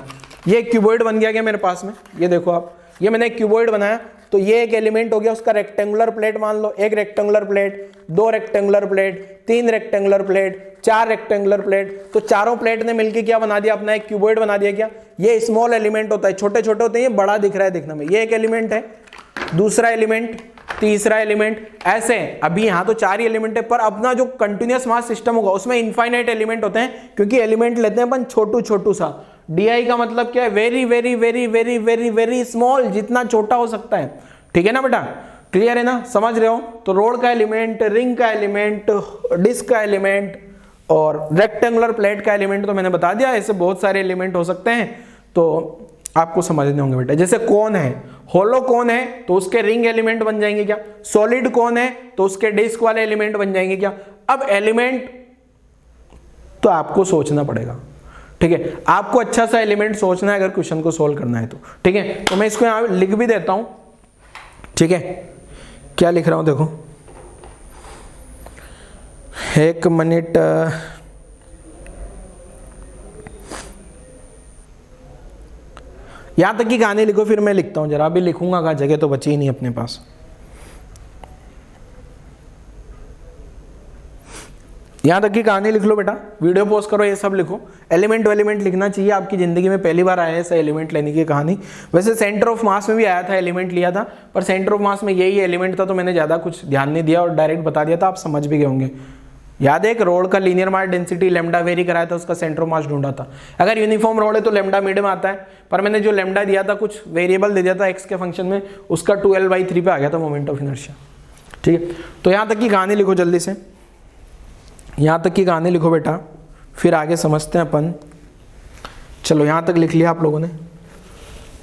ये क्यूबॉइड बन गया क्या मेरे पास में, ये देखो आप, ये मैंने एक क्यूबॉइड बनाया, तो ये एक एलिमेंट हो गया, उसका रेक्टेंगुलर प्लेट मान लो, एक रेक्टेंगुलर प्लेट, दो रेक्टेंगुलर प्लेट, तीन रेक्टेंगुलर प्लेट, चार रेक्टेंगुलर प्लेट, तो चारों प्लेट ने मिलकर क्या बना दिया, अपना एक क्यूबॉइड बना दिया। क्या ये स्मॉल एलिमेंट होता है, छोटे छोटे होते हैं, ये बड़ा दिख रहा है दिखने में, ये एक एलिमेंट है, दूसरा एलिमेंट, तीसरा एलिमेंट, ऐसे अभी यहाँ तो चार ही एलिमेंट है, पर अपना जो कंटिन्यूअस मास सिस्टम होगा उसमें इनफाइनाइट एलिमेंट होते हैं, क्योंकि एलिमेंट लेते हैं अपन छोटू छोटू सा। डी का मतलब क्या है, very very very very very very small, जितना छोटा हो सकता है, ठीक है ना बेटा, क्लियर है ना, समझ रहे हो। तो रोड का एलिमेंट, रिंग का एलिमेंट, डिस्क का एलिमेंट और रेक्टेंगुलर प्लेट का एलिमेंट तो मैंने बता दिया, ऐसे बहुत सारे एलिमेंट हो सकते हैं, तो आपको समझने होंगे बेटा। जैसे कौन है, होलो कौन है तो उसके रिंग एलिमेंट बन जाएंगे क्या, सॉलिड कौन है तो उसके डिस्क वाले एलिमेंट बन जाएंगे क्या। अब एलिमेंट तो आपको सोचना पड़ेगा, ठीक है, आपको अच्छा सा एलिमेंट सोचना है अगर क्वेश्चन को सोल्व करना है तो, ठीक है। तो मैं इसको यहां लिख भी देता हूं, ठीक है, क्या लिख रहा हूं देखो, एक मिनट, यहां तक की कहानी लिखो, फिर मैं लिखता हूं, जरा अभी लिखूंगा कहाँ, जगह तो बची ही नहीं अपने पास। यहां तक की कहानी लिख लो बेटा, वीडियो पॉज करो, ये सब लिखो, एलिमेंट वेलिमेंट लिखना चाहिए, आपकी जिंदगी में पहली बार आया है ऐसा एलिमेंट लेने की कहानी। वैसे सेंटर ऑफ मास में भी आया था, एलिमेंट लिया था, पर सेंटर ऑफ मास में यही एलिमेंट था, तो मैंने ज्यादा कुछ ध्यान नहीं दिया और डायरेक्ट बता दिया था, आप समझ भी गए होंगे। याद है, एक रोड का linear mass density lambda very कराया था, उसका सेंटर ऑफ मास ढूंढा था। अगर यूनिफॉर्म रोड है तो लेमडा मिड में आता है, पर मैंने जो लेमडा दिया था कुछ वेरिएबल दे दिया था एक्स के फंक्शन में, उसका 2L/3 पे आ गया था मोमेंट ऑफ इनर्शिया, ठीक है। तो यहाँ तक की कहानी लिखो जल्दी से, यहाँ तक की कहानी लिखो बेटा, फिर आगे समझते हैं अपन। चलो यहाँ तक लिख लिया आप लोगों ने,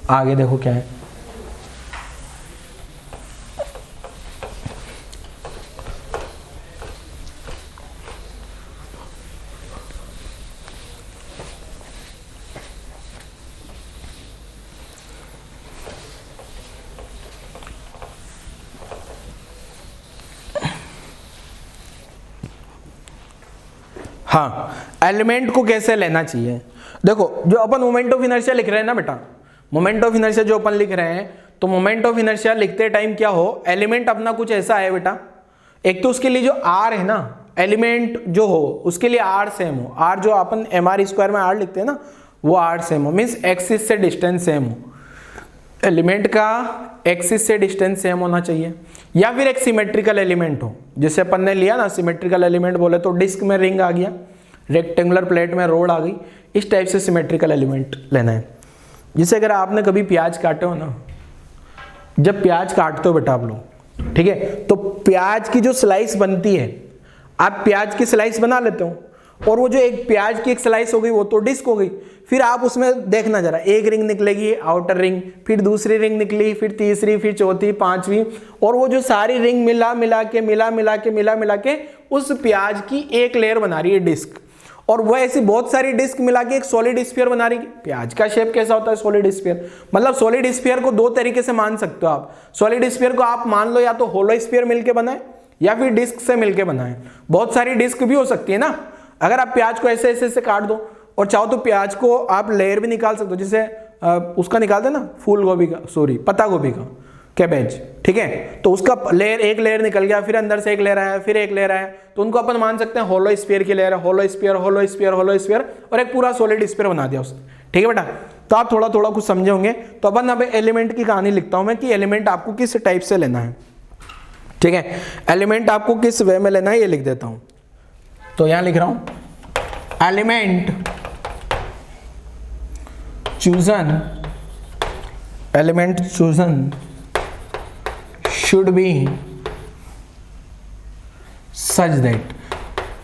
आगे देखो क्या है। हाँ, एलिमेंट को कैसे लेना चाहिए, देखो जो अपन मोमेंट ऑफ इनर्शिया लिख रहे हैं ना बेटा, मोमेंट ऑफ इनर्शिया जो अपन लिख रहे हैं, तो मोमेंट ऑफ इनर्शिया लिखते टाइम क्या हो, एलिमेंट अपना कुछ ऐसा है बेटा, एक तो उसके लिए जो आर है ना, एलिमेंट जो हो उसके लिए आर सेम हो, आर जो अपन mr² में आर लिखते हैं ना, वो आर सेम हो, मीन्स एक्सिस से डिस्टेंस सेम हो, एलिमेंट का एक्सिस से डिस्टेंस सेम होना चाहिए, या फिर एक सिमेट्रिकल एलिमेंट हो, जैसे अपन ने लिया ना सिमेट्रिकल एलिमेंट बोले तो डिस्क में रिंग आ गया, रेक्टेंगुलर प्लेट में रोड आ गई, इस टाइप से सिमेट्रिकल एलिमेंट लेना है। जैसे अगर आपने कभी प्याज काटे हो ना, जब प्याज काटते हो बेटा आप लोग, ठीक है, तो प्याज की जो स्लाइस बनती है, आप प्याज की स्लाइस बना लेते हो, और वो जो एक प्याज की एक स्लाइस हो गई वो तो डिस्क हो गई, फिर आप उसमें देखना जरा, एक रिंग निकलेगी आउटर रिंग, फिर दूसरी रिंग निकली, फिर तीसरी, फिर चौथी, पांचवी, और वो जो सारी रिंग मिला मिला के उस प्याज की एक लेयर बना रही है डिस्क, और वो ऐसी बहुत सारी डिस्क मिला के एक सॉलिड स्फीयर बना रही है। प्याज का शेप कैसा होता है, सॉलिड स्फीयर, मतलब सॉलिड स्फीयर को दो तरीके से मान सकते हो आप, सॉलिड स्फीयर को आप मान लो या तो होलो स्फीयर मिलके बनाए या फिर डिस्क से मिलके बनाए, बहुत सारी डिस्क भी हो सकती है ना। अगर आप प्याज को ऐसे ऐसे काट दो और चाहो तो प्याज को आप लेयर भी निकाल सकते हो, जैसे उसका निकालते ना फूल गोभी का, सॉरी पत्ता गोभी का, कैबेज, ठीक है, तो उसका लेयर, एक लेयर निकल गया, फिर अंदर से एक लेयर आया, फिर एक लेयर आया, तो उनको अपन मान सकते हैं होलो स्फीयर की layer, hollow sphere hollow sphere hollow sphere, और एक पूरा सॉलिड स्फीयर बना दिया उसने, ठीक है बेटा। तो आप थोड़ा थोड़ा कुछ समझे होंगे। तो अपन अब एलिमेंट की कहानी लिखता हूं मैं कि एलिमेंट आपको किस टाइप से लेना है, ठीक है, एलिमेंट आपको किस वे में लेना है ये लिख देता हूं। तो यहां लिख रहा हूं element chosen should be such that,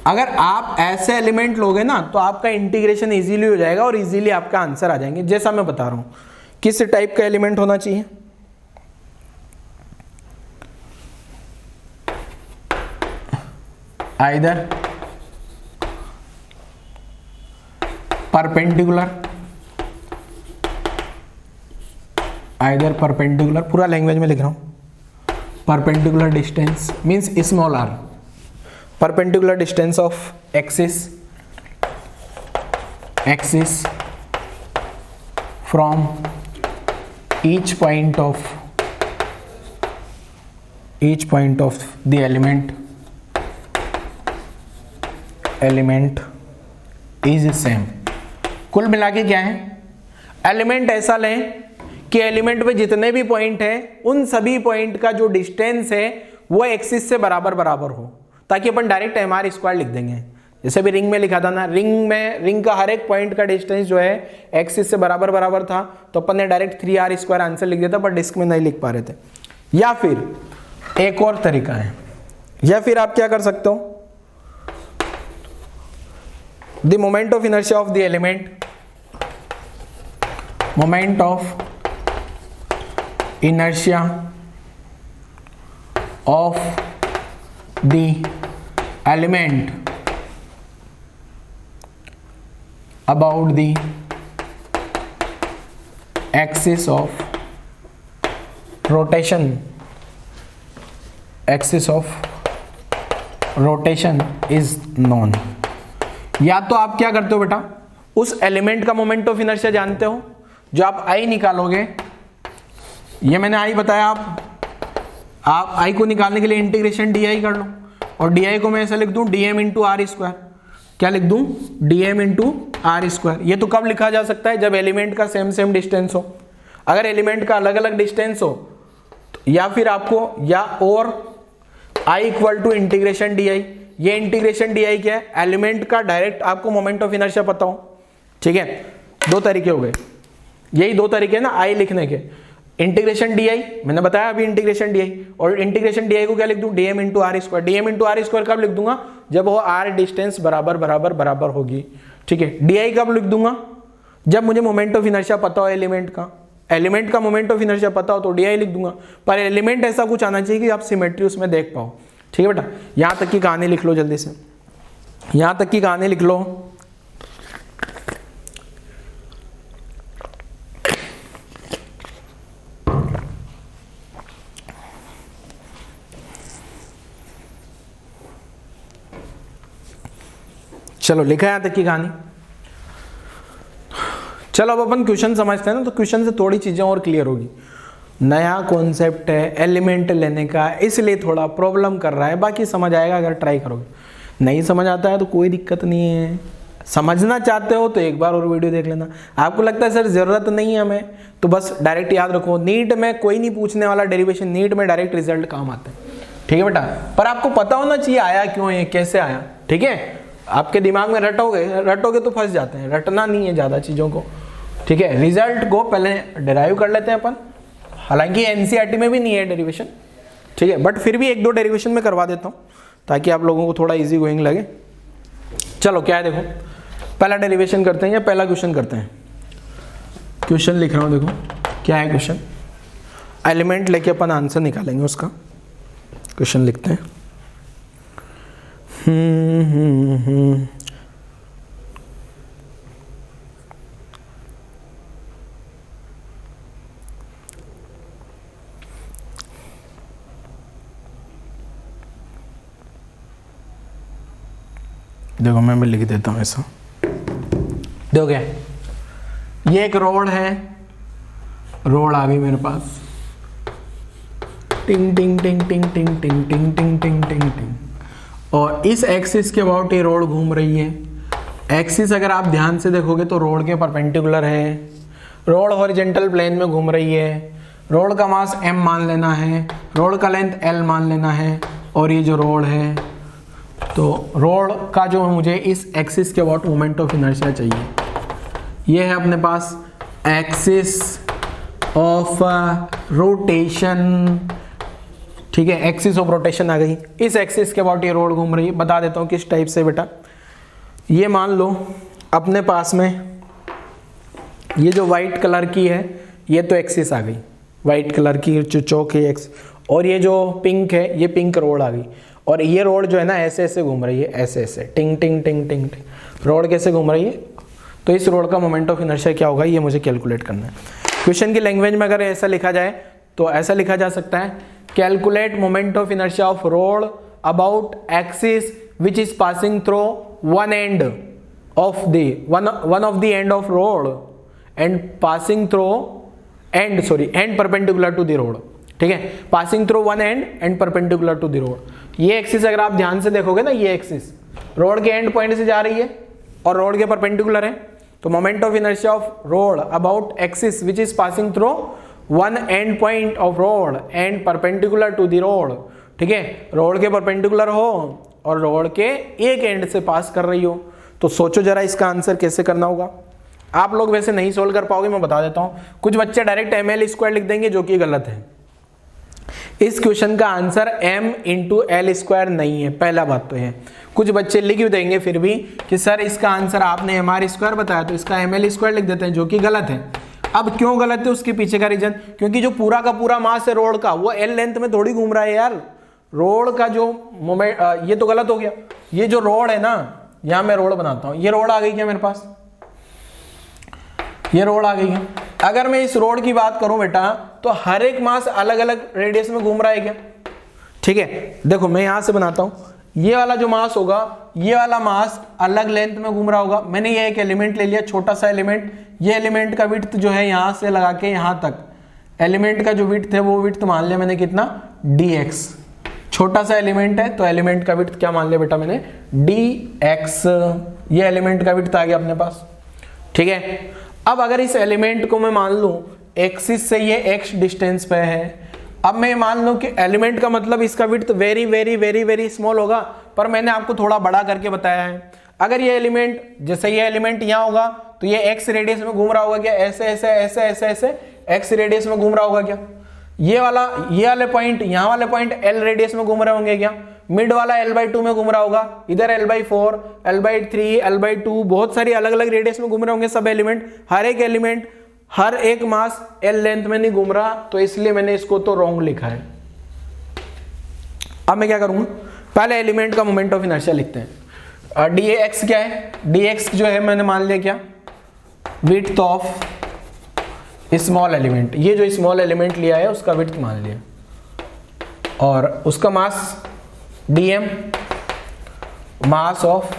अगर आप ऐसे एलिमेंट लोगे ना तो आपका इंटीग्रेशन इजीली हो जाएगा और इजीली आपका आंसर आ जाएंगे, जैसा मैं बता रहा हूं। किस टाइप का एलिमेंट होना चाहिए, आइदर परपेंडिकुलर, पूरा लैंग्वेज में लिख रहा हूं, perpendicular distance means small r, perpendicular distance of axis axis from each point of the element is same। कुल मिला के क्या है, एलिमेंट ऐसा लें कि एलिमेंट में जितने भी पॉइंट है उन सभी पॉइंट का जो डिस्टेंस है वो एक्सिस से बराबर बराबर हो, ताकि अपन डायरेक्ट mr स्क्वायर लिख देंगे। जैसे भी रिंग में लिखा था ना, रिंग का हर एक पॉइंट का डिस्टेंस जो है एक्सिस से बराबर बराबर था, तो अपन ने डायरेक्ट 3r स्क्वायर आंसर लिख दिया था, पर डिस्क में नहीं लिख पा रहे थे। या फिर एक और तरीका है, या फिर आप क्या कर सकते हो, the moment of inertia of the element, moment of inertia of the element about the axis of rotation, axis of rotation is known। या तो आप क्या करते हो बेटा, उस एलिमेंट का मोमेंट ऑफ इनर्शिया जानते हो, जो आप आई निकालोगे, ये मैंने आई बताया, आप आई को निकालने के लिए इंटीग्रेशन डी आई कर लो, और डी आई को मैं ऐसा लिख दूं dm इंटू आर स्क्वायर, क्या लिख दूं, dm इंटू आर स्क्वायर। ये तो कब लिखा जा सकता है, जब एलिमेंट का सेम डिस्टेंस हो। अगर एलिमेंट का अलग अलग डिस्टेंस हो तो या फिर आपको, या और i equal to integration D i. ये इंटीग्रेशन डी आई क्या है, एलिमेंट का डायरेक्ट आपको मोमेंट ऑफ इनर्शिया पता हो, ठीक है। दो तरीके हो गए, यही दो तरीके ना आई लिखने के, इंटीग्रेशन डी आई मैंने बताया अभी, इंटीग्रेशन डी आई, और इंटीग्रेशन डी आई को क्या लिख दूं, dm into are square. dm into are square कब लिख दूंगा, जब वो r डिस्टेंस बराबर बराबर बराबर होगी, ठीक है। डी आई कब लिख दूंगा, जब मुझे मोमेंट ऑफ इनर्शिया पता हो एलिमेंट का मोमेंट ऑफ इनर्शिया पता हो तो डी आई लिख दूंगा, पर एलिमेंट ऐसा कुछ आना चाहिए कि आप सिमेट्री उसमें देख पाओ, ठीक है बेटा। यहां तक की कहानी लिख लो जल्दी से, यहां तक की कहानी लिख लो। चलो लिखा यहां तक की कहानी। चलो अब अपन क्वेश्चन समझते हैं ना, तो क्वेश्चन से थोड़ी चीजें और क्लियर होगी। नया कॉन्सेप्ट है एलिमेंट लेने का, इसलिए थोड़ा प्रॉब्लम कर रहा है, बाकी समझ आएगा अगर ट्राई करोगे। नहीं समझ आता है तो कोई दिक्कत नहीं है, समझना चाहते हो तो एक बार और वीडियो देख लेना। आपको लगता है सर जरूरत नहीं है हमें, तो बस डायरेक्ट याद रखो, नीट में कोई नहीं पूछने वाला डेरिवेशन, नीट में डायरेक्ट रिजल्ट काम आता है, ठीक है बेटा। पर आपको पता होना चाहिए आया क्यों है, कैसे आया, ठीक है। आपके दिमाग में रटोगे तो फंस जाते हैं, रटना नहीं है ज़्यादा चीज़ों को, ठीक है। रिजल्ट को पहले डिराइव कर लेते हैं अपन, हालांकि एनसीईआरटी में भी नहीं है डेरिवेशन, ठीक है, बट फिर भी एक दो डेरिवेशन में करवा देता हूँ ताकि आप लोगों को थोड़ा इजी गोइंग लगे। चलो क्या है, देखो पहला डेरिवेशन करते हैं या पहला क्वेश्चन करते हैं। क्वेश्चन लिख रहा हूँ, देखो क्या है क्वेश्चन, एलिमेंट लेके अपन आंसर निकालेंगे उसका। क्वेश्चन लिखते हैं, देखो मैं भी लिख देता हूं ऐसा। देखो क्या, ये एक रोड है, रोड आ गई मेरे पास, टिंग टिंग टिंग टिंग टिंग टिंग टिंग टिंग टिंग टिंग टिंग, और इस एक्सिस के अबाउट ये रोड घूम रही है। एक्सिस अगर आप ध्यान से देखोगे तो रोड के परपेंडिकुलर है, रोड हॉरिजॉन्टल प्लेन में घूम रही है, रोड का मास m मान लेना है, रोड का लेंथ l मान लेना है, और ये जो रोड है, तो रोड का जो मुझे इस एक्सिस के अबाउट मोमेंट ऑफ इनर्शिया चाहिए, ये है अपने पास एक्सिस ऑफ रोटेशन, ठीक है। एक्सिस ऑफ रोटेशन आ गई, इस एक्सिस के अबाउट ये रोड घूम रही है। बता देता हूँ किस टाइप से बेटा, ये मान लो अपने पास में ये जो वाइट कलर की है, ये तो एक्सिस आ गई, वाइट कलर की जो चौक है एक्स, और ये जो पिंक है ये पिंक रोड आ गई, और ये रोड जो है ना ऐसे ऐसे घूम रही है, ऐसे ऐसे टिंग टिंग टिंग टिंग टिंग, रोड कैसे घूम रही है, तो इस रोड का मोमेंट ऑफ इनर्शिया क्या होगा ये मुझे कैलकुलेट करना है। क्वेश्चन की लैंग्वेज में अगर ऐसा लिखा जाए तो ऐसा लिखा जा सकता है, calculate moment of inertia of rod about axis which is passing through one end of the one of the end of rod and passing through end perpendicular to the rod, ठीक है, passing through one end perpendicular to the rod. ये axis अगर आप ध्यान से देखोगे ना, ये एक्सिस रोड के एंड पॉइंट से जा रही है और रोड के परपेंडिकुलर है, तो moment of inertia of rod about axis which is passing through one end point of rod and perpendicular to the rod, ठीक है, रोड के परपेंडिकुलर हो और रोड के एक एंड से पास कर रही हो। तो सोचो जरा इसका आंसर कैसे करना होगा। आप लोग वैसे नहीं सोल्व कर पाओगे, मैं बता देता हूं। कुछ बच्चे डायरेक्ट ml² लिख देंगे, जो कि गलत है। इस क्वेश्चन का आंसर m × l² नहीं है, पहला बात तो है। कुछ बच्चे लिख देंगे फिर भी कि सर इसका आंसर आपने mr² बताया, तो इसका ml² लिख देते हैं, जो कि गलत है। अब क्यों गलत है उसके पीछे का रीजन, क्योंकि जो पूरा का पूरा मास है रोड का, वो l लेंथ में थोड़ी घूम रहा है यार। रोड का जो मोमेंट, ये तो गलत हो गया। ये जो रोड है ना, यहां मैं रोड बनाता हूं, ये रोड आ गई क्या मेरे पास, ये रोड आ गई है। अगर मैं इस रोड की बात करूं बेटा, तो हर एक मास अलग अलग रेडियस में घूम रहा है क्या, ठीक है। देखो मैं यहां से बनाता हूं, ये वाला जो मास होगा, ये वाला मास अलग लेंथ में घूम रहा होगा। मैंने ये एक एलिमेंट ले लिया, छोटा सा एलिमेंट। ये एलिमेंट का विड्थ जो है यहां से लगा के यहां तक, एलिमेंट का जो विड्थ है वो विड्थ मान लिया मैंने कितना, dx। छोटा सा एलिमेंट है तो एलिमेंट का विड्थ क्या मान लिया बेटा मैंने, dx। ये एलिमेंट का विड्थ आ गया अपने पास, ठीक है। अब अगर इस एलिमेंट को मैं मान लूं एक्सिस से ये x डिस्टेंस पे है, अब मैं मान लूं कि एलिमेंट का मतलब इसका width very very very very small होगा, पर मैंने आपको थोड़ा बड़ा करके बताया है। अगर ये एलिमेंट, जैसे ये एलिमेंट यहाँ होगा तो ये x रेडियस में घूम रहा होगा क्या, ऐसे ऐसे ऐसे ऐसे ऐसे x रेडियस में घूम रहा होगा क्या। ये वाले पॉइंट, यहाँ वाले पॉइंट l रेडियस में घूम रहे होंगे क्या। मिड वाला l/2 में घूम रहा होगा, इधर l/4, l/3, l/2, बहुत सारी अलग अलग रेडियस में घूम रहे होंगे सब एलिमेंट। हर एक एलिमेंट, हर एक मास l लेंथ में नहीं घूम रहा, तो इसलिए मैंने इसको तो रॉन्ग लिखा है। अब मैं क्या करूंगा, पहले एलिमेंट का मोमेंट ऑफ इनर्शिया लिखते हैं। dx क्या है, dx जो है मैंने मान लिया क्या, विड्थ ऑफ स्मॉल एलिमेंट। ये जो स्मॉल एलिमेंट लिया है उसका विड्थ मान लिया, और उसका मास dm, mass of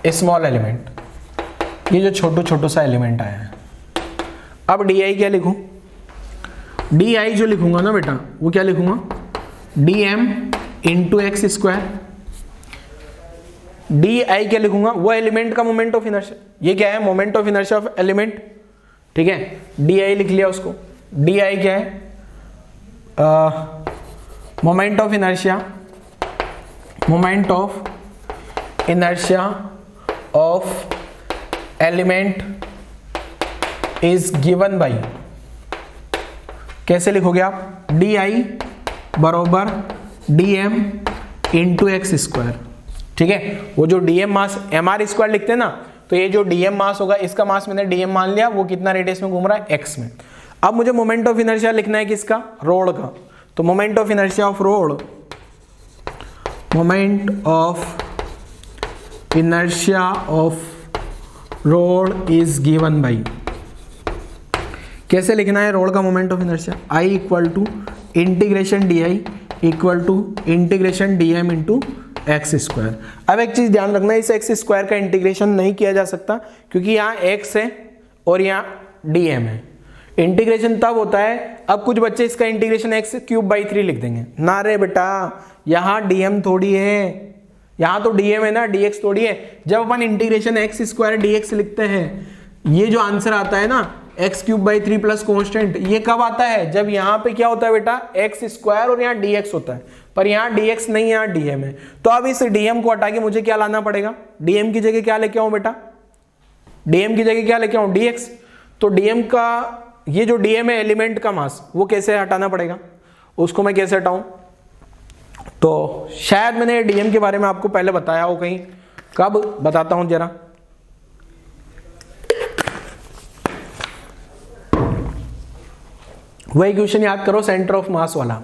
small element, ये जो छोटू सा एलिमेंट आया है। अब di क्या लिखूं, di जो लिखूंगा ना बेटा, वो क्या लिखूंगा, dm × x²। di क्या लिखूंगा, वो एलिमेंट का मोमेंट ऑफ इनर्शिया। ये क्या है, moment of inertia of element, ठीक है। di लिख लिया उसको। di क्या है, moment of inertia, moment of inertia of element is given by, कैसे लिखोगे आप, di बराबर dm × x², ठीक है। वो जो dm मास mr² लिखते हैं ना, तो ये जो dm मास होगा, इसका मास मैंने dm मान लिया, वो कितना रेडियस में घूम रहा है, x में। अब मुझे मोमेंट ऑफ इनर्शिया लिखना है किसका, रोड का। तो moment of inertia of road, moment of inertia of road is given by, कैसे लिखना है रोड का moment of inertia, I = integration di = integration dm × x²। अब एक चीज ध्यान रखना, इस x² का इंटीग्रेशन नहीं किया जा सकता, क्योंकि यहाँ x है और यहाँ dm है। इंटीग्रेशन तब होता है, अब कुछ बच्चे इसका इंटीग्रेशन x³/3 लिख देंगे। ना रे बेटा, यहाँ dm थोड़ी है, यहाँ तो dm है ना, dx थोड़ी है। जब अपन इंटीग्रेशन x² dx लिखते हैं, ये जो आंसर आता है ना x³/3 प्लस कॉन्स्टेंट, ये कब आता है, जब यहाँ पे क्या होता है बेटा, x² और यहाँ dx होता है, पर यहाँ dx नहीं, यहाँ dm है। तो अब इस dm को हटा के मुझे क्या लाना पड़ेगा, dm की जगह क्या लेके आऊं बेटा, dm की जगह क्या लेके आऊं, dx। तो dm का, ये जो dm है एलिमेंट का मास, वो कैसे हटाना पड़ेगा, उसको मैं कैसे हटाऊं। तो शायद मैंने dm के बारे में आपको पहले बताया हो कहीं, कब बताता हूं जरा। वही क्वेश्चन याद करो, सेंटर ऑफ मास वाला।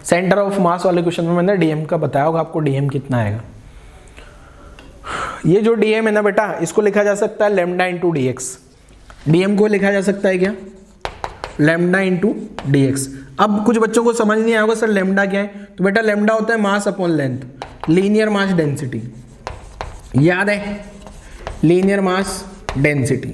सेंटर ऑफ मास वाले क्वेश्चन में मैंने डीएम का बताया होगा आपको, डीएम कितना आएगा। ये जो डीएम है ना बेटा, इसको लिखा जा सकता है लैम्डा इंटू डीएक्स। डीएम को लिखा जा सकता है क्या, लैम्डा इंटू डीएक्स। अब कुछ बच्चों को समझ नहीं आया होगा सर लैम्डा क्या है, तो बेटा लैम्डा होता है mass upon length, linear mass density. याद है लीनियर मास डेंसिटी।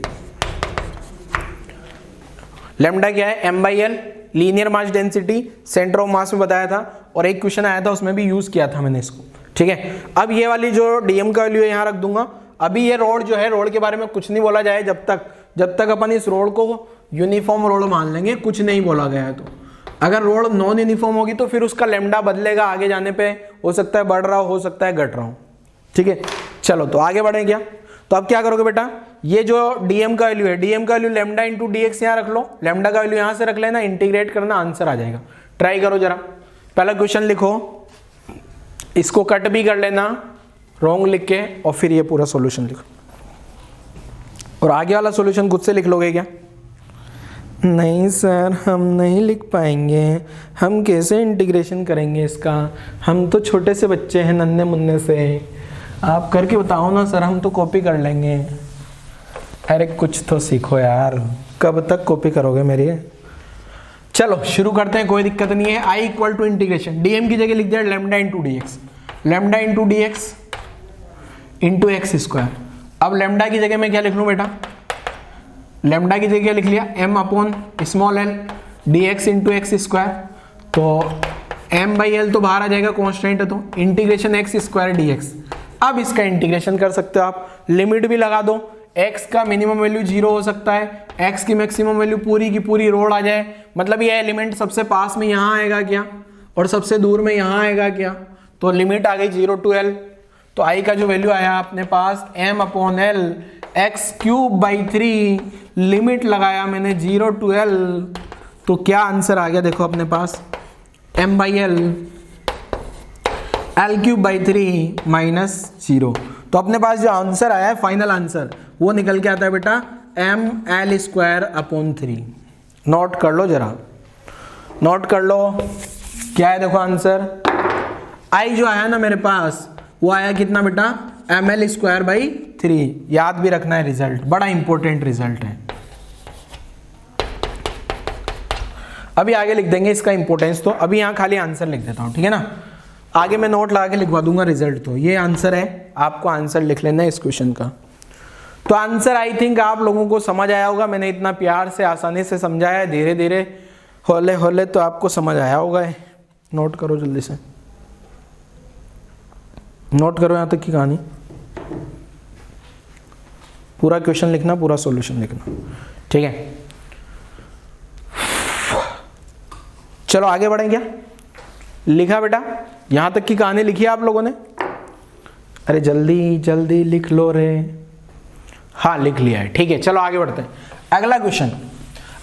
लैम्डा क्या है, m/l linear mass density, centre of mass में बताया था, और एक क्वेश्चन आया था उसमें भी यूज किया था मैंने इसको। ठीक है, अब ये वाली जो dm का वैल्यू है यहाँ रख दूंगा। अभी ये रोड जो है, रोड के बारे में कुछ नहीं बोला जाए जब तक अपन इस रोड को यूनिफॉर्म रोड मान लेंगे, कुछ नहीं बोला गया है। तो अगर रोड नॉन यूनिफॉर्म होगी तो फिर उसका लैम्डा बदलेगा, आगे जाने पे हो सकता है बढ़ रहा हो सकता है घट रहा हो। ठीक है, चलो तो आगे बढ़े क्या। तो अब क्या करोगे बेटा, ये जो dm का वैल्यू है, dm का वैल्यू लैम्डा इंटू dx यहाँ रख लो, लैम्डा का वैल्यू यहाँ से रख लेना, इंटीग्रेट करना, आंसर आ जाएगा। ट्राई करो जरा, पहला क्वेश्चन लिखो, इसको कट भी कर लेना रॉन्ग लिख के, और फिर ये पूरा सॉल्यूशन लिखो। और आगे वाला सॉल्यूशन खुद से लिख लोगे क्या? नहीं सर, हम नहीं लिख पाएंगे, हम कैसे इंटीग्रेशन करेंगे इसका, हम तो छोटे से बच्चे हैं, नन्हे मुन्ने से, आप करके बताओ ना सर, हम तो कॉपी कर लेंगे। अरे कुछ तो सीखो यार, कब तक कॉपी करोगे मेरी। चलो शुरू करते हैं, कोई दिक्कत नहीं है। I equal to integration, dm की जगह लिख दिया lambda into d x, lambda into d x into x square. अब लैम्डा की जगह मैं क्या लिख लूँ बेटा, लैम्डा की जगह लिख लिया m upon small l D x into x square. तो m/l तो बाहर आ जाएगा, कॉन्स्टेंट है, तो integration x square D x. अब इसका इंटीग्रेशन कर सकते हो आप, लिमिट भी लगा दो, x का मिनिमम वैल्यू 0 हो सकता है, x की मैक्सिमम वैल्यू पूरी की पूरी रोड आ जाए, मतलब ये एलिमेंट सबसे पास में यहाँ आएगा क्या और सबसे दूर में यहाँ आएगा क्या, तो लिमिट आ गई 0 to l। तो i का जो वैल्यू आया अपने पास m/l x³/3, लिमिट लगाया मैंने 0 to l, तो क्या आंसर आ गया देखो अपने पास, m/l l³/3 -0। तो अपने पास जो आंसर आया है फाइनल आंसर, वो निकल के आता है बेटा ml²/3। नोट कर लो जरा, नोट कर लो, क्या है देखो आंसर। आई जो आया ना मेरे पास, वो आया कितना बेटा, ml²/3। याद भी रखना है, रिजल्ट बड़ा इंपॉर्टेंट रिजल्ट है। अभी आगे लिख देंगे इसका इंपॉर्टेंस, तो अभी यहाँ खाली आंसर लिख देता हूँ, ठीक है ना, आगे मैं नोट लगा के लिखवा दूंगा रिजल्ट। तो ये आंसर है, आपको आंसर लिख लेना है इस क्वेश्चन का। तो आंसर आई थिंक आप लोगों को समझ आया होगा, मैंने इतना प्यार से आसानी से समझाया है, धीरे धीरे होले होले तो आपको समझ आया होगा। नोट करो जल्दी से, नोट करो यहाँ तक की कहानी, पूरा क्वेश्चन लिखना, पूरा सॉल्यूशन लिखना, ठीक है। चलो आगे बढ़ें क्या, लिखा बेटा, यहां तक की कहानी लिखी है आप लोगों ने? अरे जल्दी जल्दी लिख लो रे। हाँ लिख लिया है, ठीक है। चलो आगे बढ़ते हैं, अगला क्वेश्चन।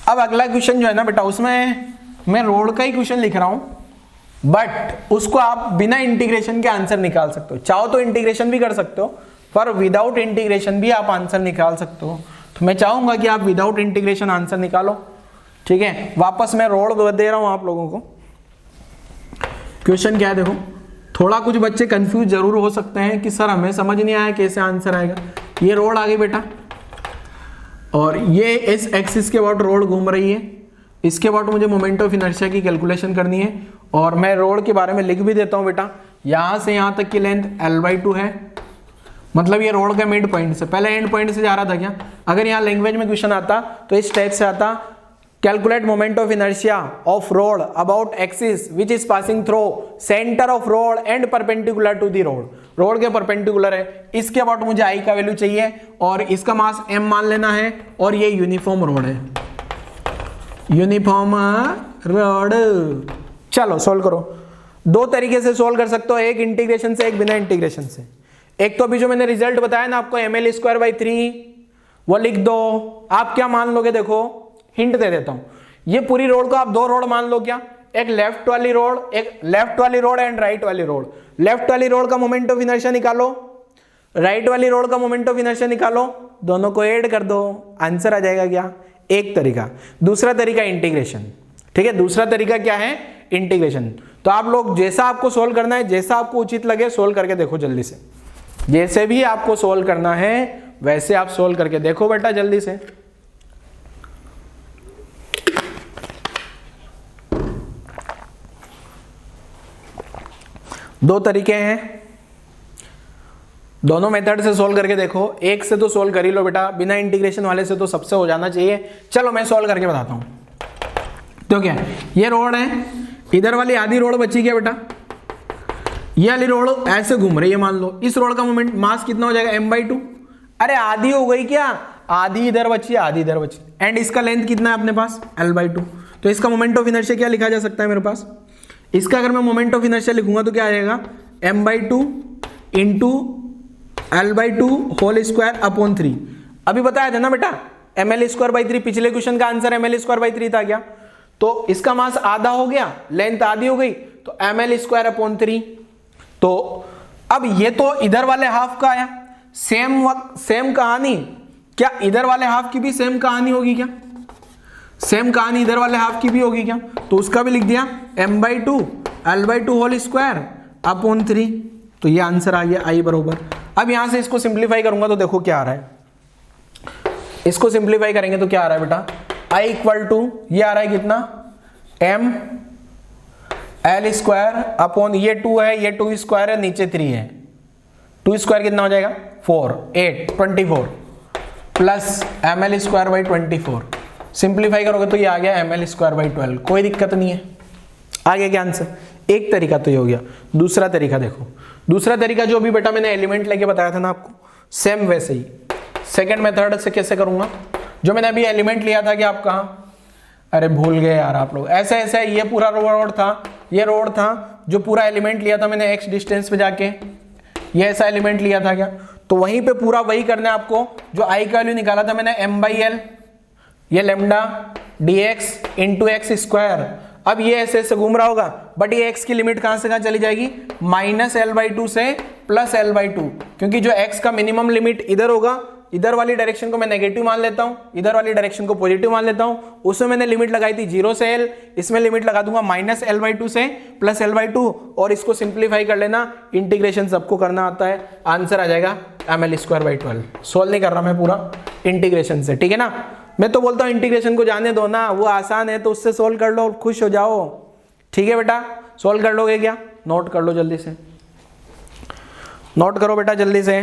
अब अगला क्वेश्चन जो है ना बेटा, उसमें मैं रोड का ही क्वेश्चन लिख रहा हूं, बट उसको आप बिना इंटीग्रेशन के आंसर निकाल सकते हो। चाहो तो इंटीग्रेशन भी कर सकते हो, पर विदाउट इंटीग्रेशन भी आप आंसर निकाल सकते हो। तो मैं चाहूंगा कि आप विदाउट इंटीग्रेशन आंसर निकालो, ठीक है। वापस मैं रोड दे रहा हूं आप लोगों को। क्वेश्चन क्या है देखो, थोड़ा कुछ बच्चे कंफ्यूज जरूर हो सकते हैं कि सर हमें समझ नहीं आया कैसे आंसर आएगा। ये रोड आ गई बेटा, और ये इस एक्सिस के अबाउट रोड घूम रही है, इसके अबाउट मुझे मोमेंट ऑफ इनर्शिया की कैलकुलेशन करनी है। और मैं रोड के बारे में लिख भी देता हूं बेटा, यहां से यहां तक की लेंथ l/2 है, मतलब ये रोड का मिड पॉइंट से, पहले एंड पॉइंट से जा रहा था क्या। अगर यहाँ लैंग्वेज में क्वेश्चन आता तो इस टाइप से आता, calculate moment of inertia of rod about axis which is passing through centre of rod and perpendicular to the rod. Rod के परपेंडिकुलर है, इसके अबाउट मुझे आई का वैल्यू चाहिए, और इसका मास m मान लेना है, और ये यूनिफॉर्म रोड है, यूनिफॉर्म रोड। चलो सोल्व करो, दो तरीके से सोल्व कर सकते हो, एक इंटीग्रेशन से, एक बिना इंटीग्रेशन से। एक तो अभी जो मैंने रिजल्ट बताया ना आपको ml²/3, वो लिख दो। आप क्या मान लोगे देखो, हिंट दे देता हूं, ये पूरी रोड को आप दो रोड मान लो क्या, एक लेफ्ट वाली रोड, एक लेफ्ट वाली रोड एंड राइट वाली रोड। लेफ्ट वाली रोड का मोमेंट ऑफ इनर्शिया निकालो, राइट वाली रोड का मोमेंट ऑफ इनर्शिया निकालो, दोनों को ऐड कर दो, आंसर आ जाएगा क्या, एक तरीका। दूसरा तरीका इंटीग्रेशन, ठीक है। दूसरा तरीका क्या है, इंटीग्रेशन। तो आप लोग जैसा आपको सोल्व करना है, जैसा आपको उचित लगे सोल्व करके देखो जल्दी से, जैसे भी आपको सोल्व करना है वैसे आप सोल्व करके देखो बेटा जल्दी से। दो तरीके हैं, दोनों मेथड से सोल्व करके देखो, एक से तो सोल्व कर ही लो बेटा, बिना इंटीग्रेशन वाले से तो सबसे हो जाना चाहिए। चलो मैं सोल्व करके बताता हूं। तो क्या ये रोड है, इधर वाली आधी रोड बची क्या बेटा, ये वाली रोड ऐसे घूम रही है मान लो, इस रोड का मोमेंट मास कितना हो जाएगा m/2। अरे आधी हो गई क्या, आधी इधर बची आधी इधर बची, एंड इसका लेंथ कितना है अपने पास l/2। तो इसका मोमेंट ऑफ इनर्शिया क्या लिखा जा सकता है मेरे पास, इसका अगर मैं मोमेंट ऑफ इनर्शिया लिखूंगा तो क्या आ जाएगा, m/2 into l/2 whole square upon 3। अभी बताया था ना बेटा ml²/3, पिछले क्वेश्चन का आंसर ml²/3 था क्या। तो इसका मास आधा हो गया, लेंथ आधी हो गई, तो ml²/3। तो अब ये तो इधर वाले हाफ का आया, सेम कहानी, क्या इधर वाले हाफ की भी सेम कहानी होगी क्या, सेम कहानी इधर वाले हाफ की भी होगी क्या, तो उसका भी लिख दिया m/2 l/2 whole square upon 3। तो ये आंसर आ गया I बरोबर। अब यहां से इसको सिंप्लीफाई करूंगा तो देखो क्या आ रहा है, इसको सिंप्लीफाई करेंगे तो क्या आ रहा है बेटा, I इक्वल टू ये आ रहा है कितना m l स्क्वायर अपॉन ये 2 है, ये 2 स्क्वायर है, नीचे 3 है, 2 स्क्वायर कितना हो जाएगा 4 8 24 प्लस ml²/24। सिंप्लीफाई करोगे तो ये आ गया ml²/12। कोई दिक्कत नहीं है, आ गया क्या आंसर। एक तरीका तो ये हो गया। दूसरा तरीका देखो, दूसरा तरीका जो अभी बेटा मैंने एलिमेंट लेके बताया था ना आपको, सेम वैसे ही सेकंड मेथड से कैसे करूंगा। जो मैंने अभी एलिमेंट लिया था कि आप कहाँ, अरे भूल गए यार आप लोग, ऐसे ऐसे ये पूरा रोड था, ये रोड था, जो पूरा एलिमेंट लिया था मैंने x डिस्टेंस पे जाके, ये ऐसा एलिमेंट लिया था क्या, तो वहीं पे पूरा वही करना है आपको। जो I का वैल्यू निकाला था मैंने m/l, ये lambda dx into x square. अब ये ऐसे ऐसे घूम रहा होगा, बट ये x की लिमिट कहां से कहां चली जाएगी, -l/2 से +l/2, क्योंकि जो x का मिनिमम लिमिट इधर होगा, इधर वाली डायरेक्शन को मैं नेगेटिव मान लेता हूं, इधर वाली डायरेक्शन को पॉजिटिव मान लेता हूं। उसमें मैंने लिमिट लगाई थी 0 से l, इसमें लिमिट लगा दूंगा -l/2 से +l/2, और इसको सिंप्लीफाई कर लेना, इंटीग्रेशन सबको करना आता है, आंसर आ जाएगा ml²/12। सोल्व नहीं कर रहा मैं पूरा इंटीग्रेशन से, ठीक है ना। मैं तो बोलता हूं इंटीग्रेशन को जाने दो ना, वो आसान है, तो उससे सोल्व कर लो, खुश हो जाओ, ठीक है बेटा। सोल्व कर लोगे क्या, नोट कर लो जल्दी से, नोट करो बेटा जल्दी से,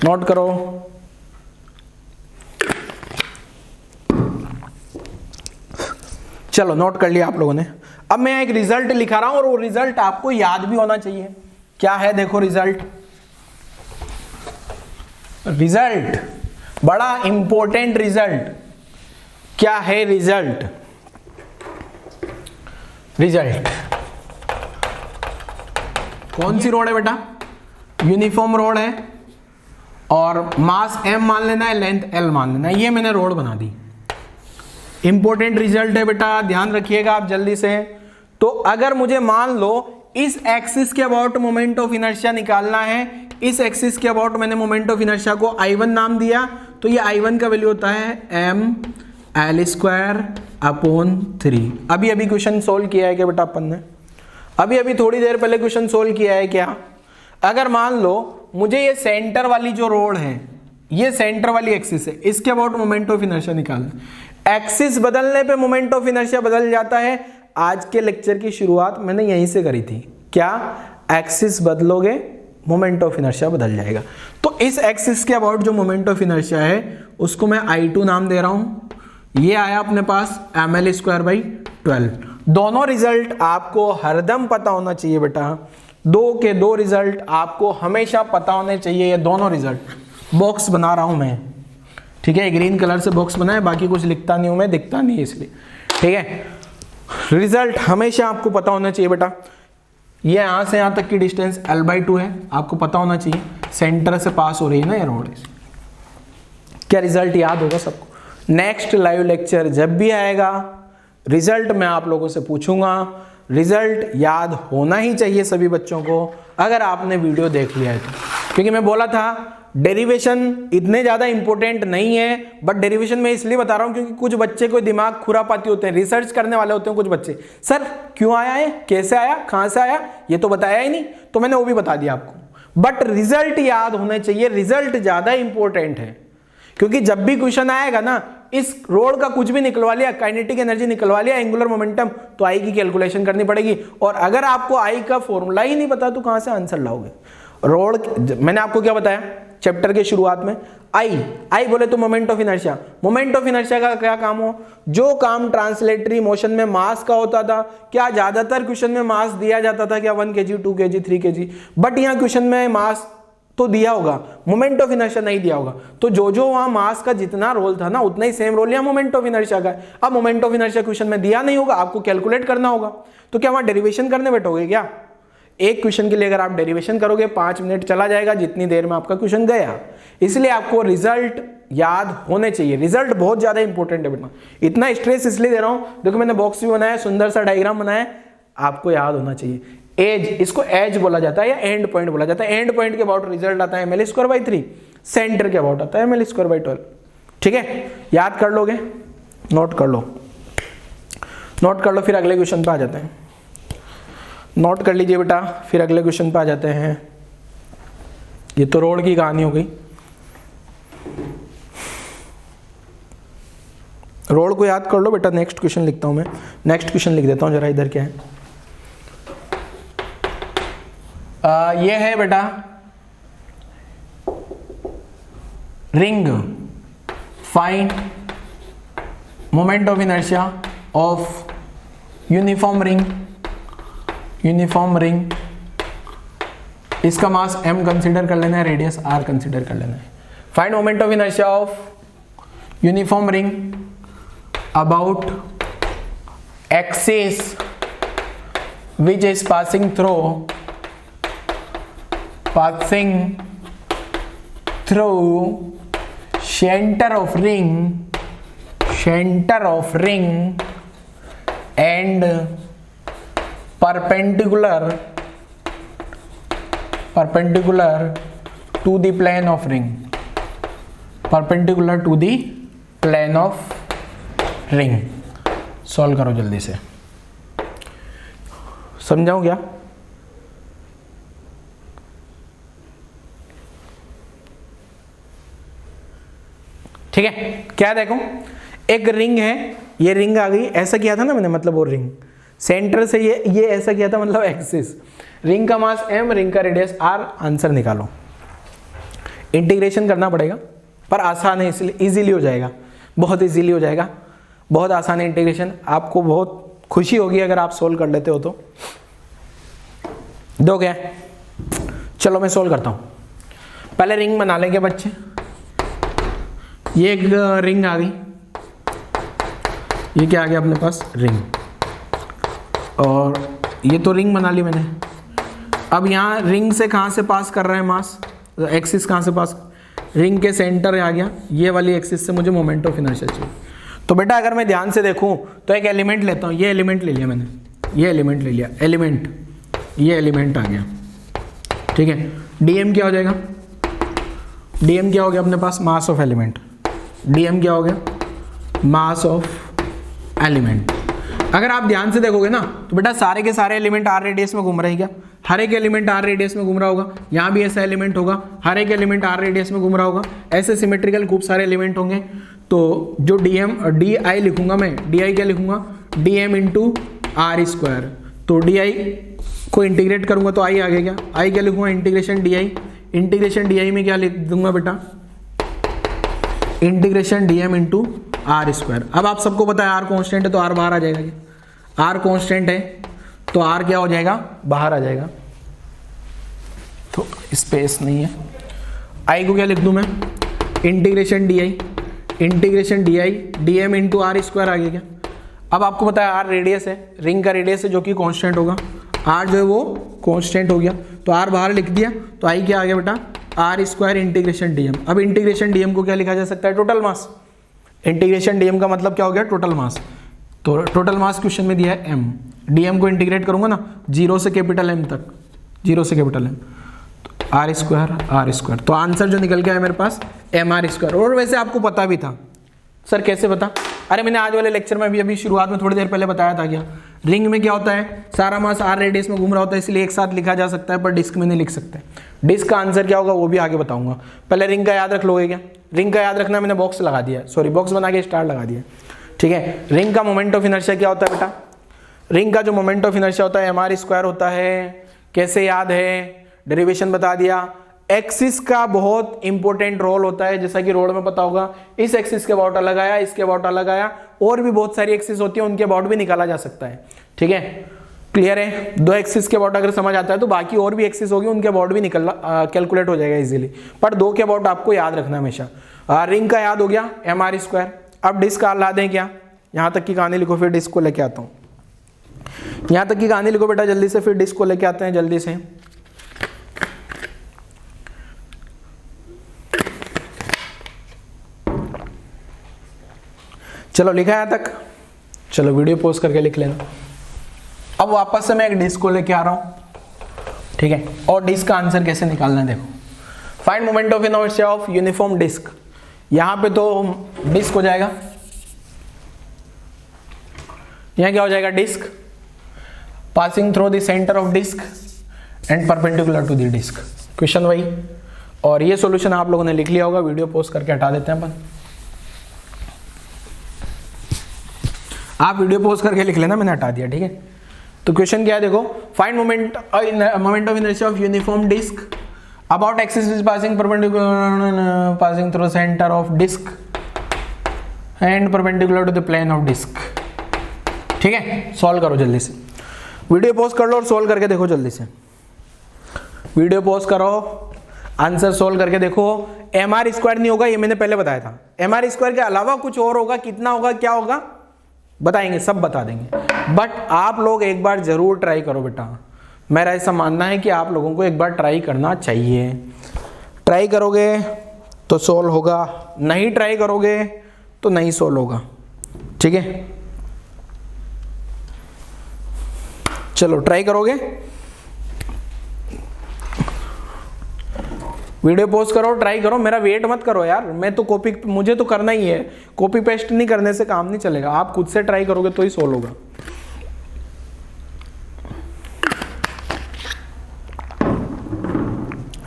नोट करो। चलो नोट कर लिया आप लोगों ने। अब मैं एक रिजल्ट लिखा रहा हूं, और वो रिजल्ट आपको याद भी होना चाहिए। क्या है देखो रिजल्ट, रिजल्ट बड़ा इंपॉर्टेंट रिजल्ट। क्या है रिजल्ट, रिजल्ट कौन सी रोड है बेटा, यूनिफॉर्म रोड है, और मास m मान लेना है, लेंथ l मान लेना है, ये मैंने रोड बना दी। इंपॉर्टेंट रिजल्ट है बेटा, ध्यान रखिएगा आप जल्दी से। तो अगर मुझे मान लो इस एक्सिस के अबाउट मोमेंट ऑफ इनर्शिया निकालना है, इस एक्सिस के अबाउट मैंने मोमेंट ऑफ इनर्शिया को I1 नाम दिया, तो ये I1 का वैल्यू होता है ml²/3। अभी अभी क्वेश्चन सोल्व किया है क्या बेटा अपन ने, अभी थोड़ी देर पहले क्वेश्चन सोल्व किया है क्या। अगर मान लो मुझे ये सेंटर वाली जो रोड है, ये सेंटर वाली एक्सिस है, इसके अबाउट मोमेंट ऑफ इनर्शिया निकालना, एक्सिस बदलने पे मोमेंट ऑफ इनर्शिया बदल जाता है। आज के लेक्चर की शुरुआत मैंने यहीं से करी थी, क्या एक्सिस बदलोगे मोमेंट ऑफ इनर्शिया बदल जाएगा। तो इस एक्सिस के अबाउट जो मोमेंट ऑफ इनर्शिया है उसको मैं I2 नाम दे रहा हूं। ये आया अपने पास ml²/12। दोनों रिजल्ट आपको हरदम पता होना चाहिए बेटा, दो के दो रिजल्ट आपको हमेशा पता होने चाहिए। ये दोनों रिजल्ट बॉक्स बना रहा हूं मैं, ठीक है, ग्रीन कलर से बॉक्स बनाए, बाकी कुछ लिखता नहीं हूं मैं, दिखता नहीं है इसलिए, ठीक है। रिजल्ट हमेशा आपको पता होना चाहिए बेटा। ये यहां से यहां तक की डिस्टेंस l/2 है, आपको पता होना चाहिए, सेंटर से पास हो रही है ना ये रोड। क्या रिजल्ट याद होगा सबको। नेक्स्ट लाइव लेक्चर जब भी आएगा, रिजल्ट मैं आप लोगों से पूछूंगा। रिजल्ट याद होना ही चाहिए सभी बच्चों को, अगर आपने वीडियो देख लिया है तो, क्योंकि मैं बोला था डेरिवेशन इतने ज़्यादा इंपॉर्टेंट नहीं है, बट डेरिवेशन मैं इसलिए बता रहा हूँ क्योंकि कुछ बच्चे को दिमाग खुरापाती होते हैं, रिसर्च करने वाले होते हैं कुछ बच्चे, सर क्यों आया है, कैसे आया, कहाँ से आया, ये तो बताया ही नहीं, तो मैंने वो भी बता दिया आपको। बट रिजल्ट याद होने चाहिए, रिजल्ट ज़्यादा इंपॉर्टेंट है, क्योंकि जब भी क्वेश्चन आएगा ना, इस रोड का कुछ भी निकलवा लिया, काइनेटिक एनर्जी निकलवा लिया, एंगुलर मोमेंटम, तो आई की कैलकुलेशन करनी पड़ेगी। और अगर आपको आई का फॉर्मूला ही नहीं पता तो कहाँ से आंसर लाओगे। रोल, मैंने आपको क्या बताया चैप्टर के शुरुआत में, आई बोले तो moment of inertia. Moment of inertia का क्या काम हो, जो काम ट्रांसलेटरी मोशन में मास का होता था, क्या ज्यादातर क्वेश्चन में मास दिया जाता था क्या 1 kg 2 kg 3 kg, बट यहाँ क्वेश्चन में मास तो दिया होगा, मोमेंट ऑफ इनर्शिया नहीं दिया होगा। तो जो वहां मास का जितना रोल था ना उतना ही सेम रोल यहाँ मोमेंट ऑफ इनर्शिया का है। अब मोमेंट ऑफ इनर्शिया क्वेश्चन में दिया नहीं होगा, आपको कैलकुलेट करना होगा। तो क्या वहां डेरिवेशन करने बैठोगे क्या? एक क्वेश्चन के लिए अगर आप डेरिवेशन करोगे 5 मिनट चला जाएगा, जितनी देर में आपका क्वेश्चन गया। इसलिए आपको रिजल्ट याद होने चाहिए, रिजल्ट बहुत ज्यादा इंपॉर्टेंट है बेटा। इतना स्ट्रेस इसलिए दे रहा हूं, देखो मैंने बॉक्स भी बनाया, सुंदर सा डायग्राम बनाया, आपको याद होना चाहिए। एज, इसको एज बोला जाता है या एंड पॉइंट बोला जाता है। एंड पॉइंट के अबाउट रिजल्ट आता है ml²/3, सेंटर के अबाउट आता है ml²/12। ठीक है, याद कर लोगे, नोट कर लो, नोट कर लो, फिर अगले क्वेश्चन पे आ जाते हैं। नोट कर लीजिए बेटा, फिर अगले क्वेश्चन पे आ जाते हैं। ये तो रोड की कहानी हो गई। रोड को याद कर लो बेटा, नेक्स्ट क्वेश्चन लिखता हूं मैं, नेक्स्ट क्वेश्चन लिख देता हूं जरा, इधर क्या है। ये है बेटा ring, find moment of inertia of uniform ring, uniform ring, इसका मास m कंसीडर कर लेना है, रेडियस r कंसीडर कर लेना है। Find moment of inertia of uniform ring about axis which is passing through center of ring and perpendicular to the plane of ring, perpendicular to the plane of ring। Solve करो जल्दी से, समझाऊं क्या? ठीक है, क्या देखो, एक रिंग है, ये रिंग आ गई, ऐसा किया था ना मैंने, मतलब वो रिंग सेंटर से ये ऐसा किया था, मतलब एक्सिस। रिंग का मास m, रिंग का रेडियस r, आंसर निकालो। इंटीग्रेशन करना पड़ेगा पर आसान है, इसलिए इजीली हो जाएगा, बहुत इजीली हो जाएगा, बहुत आसान है इंटीग्रेशन। आपको बहुत खुशी होगी अगर आप सोल्व कर लेते हो तो। दो क्या, चलो मैं सोल्व करता हूं। पहले रिंग बना लेंगे बच्चे। ये एक रिंग आ गई, ये क्या आ गया अपने पास, रिंग, और ये तो रिंग बना ली मैंने। अब यहाँ रिंग से कहाँ से पास कर रहा है मास, एक्सिस कहाँ से पास, रिंग के सेंटर आ गया, ये वाली एक्सिस से मुझे मोमेंट ऑफ इनर्शिया चाहिए। तो बेटा अगर मैं ध्यान से देखूं तो एक एलिमेंट लेता हूँ, ये एलिमेंट ले लिया मैंने, ये एलिमेंट ले लिया, एलिमेंट, ये एलिमेंट आ गया। ठीक है, डीएम क्या हो जाएगा, डीएम क्या हो गया अपने पास, मास ऑफ एलिमेंट। डीएम क्या हो गया, मास ऑफ एलिमेंट। अगर आप ध्यान से देखोगे ना तो बेटा सारे के सारे एलिमेंट आर रेडियस में घूम रहे हैं क्या, हर एक एलिमेंट आर रेडियस में घूम रहा होगा, यहाँ भी ऐसा एलिमेंट होगा, हर एक एलिमेंट आर रेडियस में घूम रहा होगा, ऐसे सिमेट्रिकल खूब सारे एलिमेंट होंगे। तो जो डी आई लिखूंगा मैं, डी आई क्या लिखूंगा, d M into are square. तो डी आई को इंटीग्रेट करूंगा तो आई आ गया, क्या आई क्या लिखूंगा, integration D I. Integration D i में क्या लिख दूंगा बेटा, integration d M into are square. अब आप सबको पता है आर कॉन्स्टेंट है तो आर बाहर आ जाएगा, आर कॉन्स्टेंट है तो आर क्या हो जाएगा, बाहर आ जाएगा, तो स्पेस नहीं है। आई को क्या लिख दूं मैं, integration D I, integration D I D M into are square आ गया क्या। अब आपको पता है आर रेडियस है, रिंग का रेडियस है जो कि कांस्टेंट होगा, आर जो है वो कांस्टेंट हो गया, तो आर बाहर लिख दिया, तो आई क्या आ गया बेटा, आर स्क्वायर इंटीग्रेशन डीएम। अब इंटीग्रेशन डीएम को क्या लिखा जा सकता है, टोटल मास। इंटीग्रेशन डीएम का मतलब क्या हो गया, टोटल मास। तो टोटल मास क्वेश्चन में दिया है एम, डीएम को इंटीग्रेट करूंगा ना 0 से कैपिटल एम तक, 0 से कैपिटल एम, तो आर स्क्वायर, तो आंसर जो निकल गया है मेरे पास एम आर स्क्वायर। और वैसे आपको पता भी था, सर कैसे पता, अरे मैंने आज वाले लेक्चर में अभी शुरुआत में थोड़ी देर पहले बताया था क्या, रिंग में क्या होता है, सारा मास आर रेडियस में घूम रहा होता है, इसलिए एक साथ लिखा जा सकता है, पर डिस्क में नहीं लिख सकते। डिस्क का आंसर क्या होगा वो भी आगे बताऊंगा, पहले रिंग का याद रख लोगे क्या, रिंग का याद रखना, मैंने बॉक्स लगा दिया, सॉरी बॉक्स बना के स्टार लगा दिया। ठीक है, रिंग का मोमेंट ऑफ इनर्शिया क्या होता है बेटा, रिंग का जो मोमेंट ऑफ इनर्शिया होता है एम आर स्क्वायर होता है। कैसे याद है, डेरिवेशन बता दिया। एक्सिस का बहुत इंपॉर्टेंट रोल होता है, जैसा कि रोड में पता होगा, इस एक्सिस के अबाउट अलग आया, इसके अबाउट अलग आया, और भी बहुत सारी एक्सिस होती है, उनके अबाउट भी निकाला जा सकता है। ठीक है, क्लियर है? दो एक्सिस के अबाउट अगर समझ आता है तो बाकी और भी एक्सिस होगी, उनके अबाउट भी निकलना कैलकुलेट हो जाएगा इजीली, पर दो के अबाउट आपको याद रखना हमेशा। रिंग का याद हो गया mr²। अब डिस्क ला दें क्या? यहाँ तक की कहानी लिखो, फिर डिस्क को लेके आता हूँ। यहाँ तक की कहानी लिखो बेटा जल्दी से, फिर डिस्क को लेके आते हैं जल्दी से। चलो लिखा है यहाँ तक? चलो वीडियो पॉज करके लिख लेना। अब वापस से मैं एक डिस्क को लेके आ रहा हूँ, ठीक है, और डिस्क का आंसर कैसे निकालना है देखो। Find moment of inertia of uniform disc. यहाँ पे तो डिस्क हो जाएगा, यहाँ क्या हो जाएगा? Disc passing through the centre of disc and perpendicular to the disc. Question वही, और ये सॉल्यूशन आप लोगों ने लिख लिया होगा। वीडियो पॉज करके हटा देते हैं अपन। आप वीडियो पॉज करके लिख लेना, मैंने हटा दिया, ठीक है। तो क्वेश्चन क्या है देखो, find moment of inertia of uniform disc about axis is passing perpendicular passing through centre of disc and perpendicular to the plane of disc. ठीक है, सॉल्व करो जल्दी से, वीडियो पॉज कर लो और सॉल्व करके देखो जल्दी से। वीडियो पॉज करो, आंसर सॉल्व करके देखो। mr² नहीं होगा, ये मैंने पहले बताया था। mr² के अलावा कुछ और होगा, कितना होगा, क्या होगा बताएंगे, सब बता देंगे। बट आप लोग एक बार जरूर ट्राई करो बेटा, मेरा ऐसा मानना है कि आप लोगों को एक बार ट्राई करना चाहिए। ट्राई करोगे तो सोल्व होगा, नहीं ट्राई करोगे तो नहीं सोल्व होगा। ठीक है, चलो ट्राई करोगे, वीडियो पोस्ट करो, ट्राई करो, मेरा वेट मत करो यार। मैं तो कॉपी, मुझे तो करना ही है, कॉपी पेस्ट नहीं करने से काम नहीं चलेगा। आप खुद से ट्राई करोगे तो ही सोल्व होगा।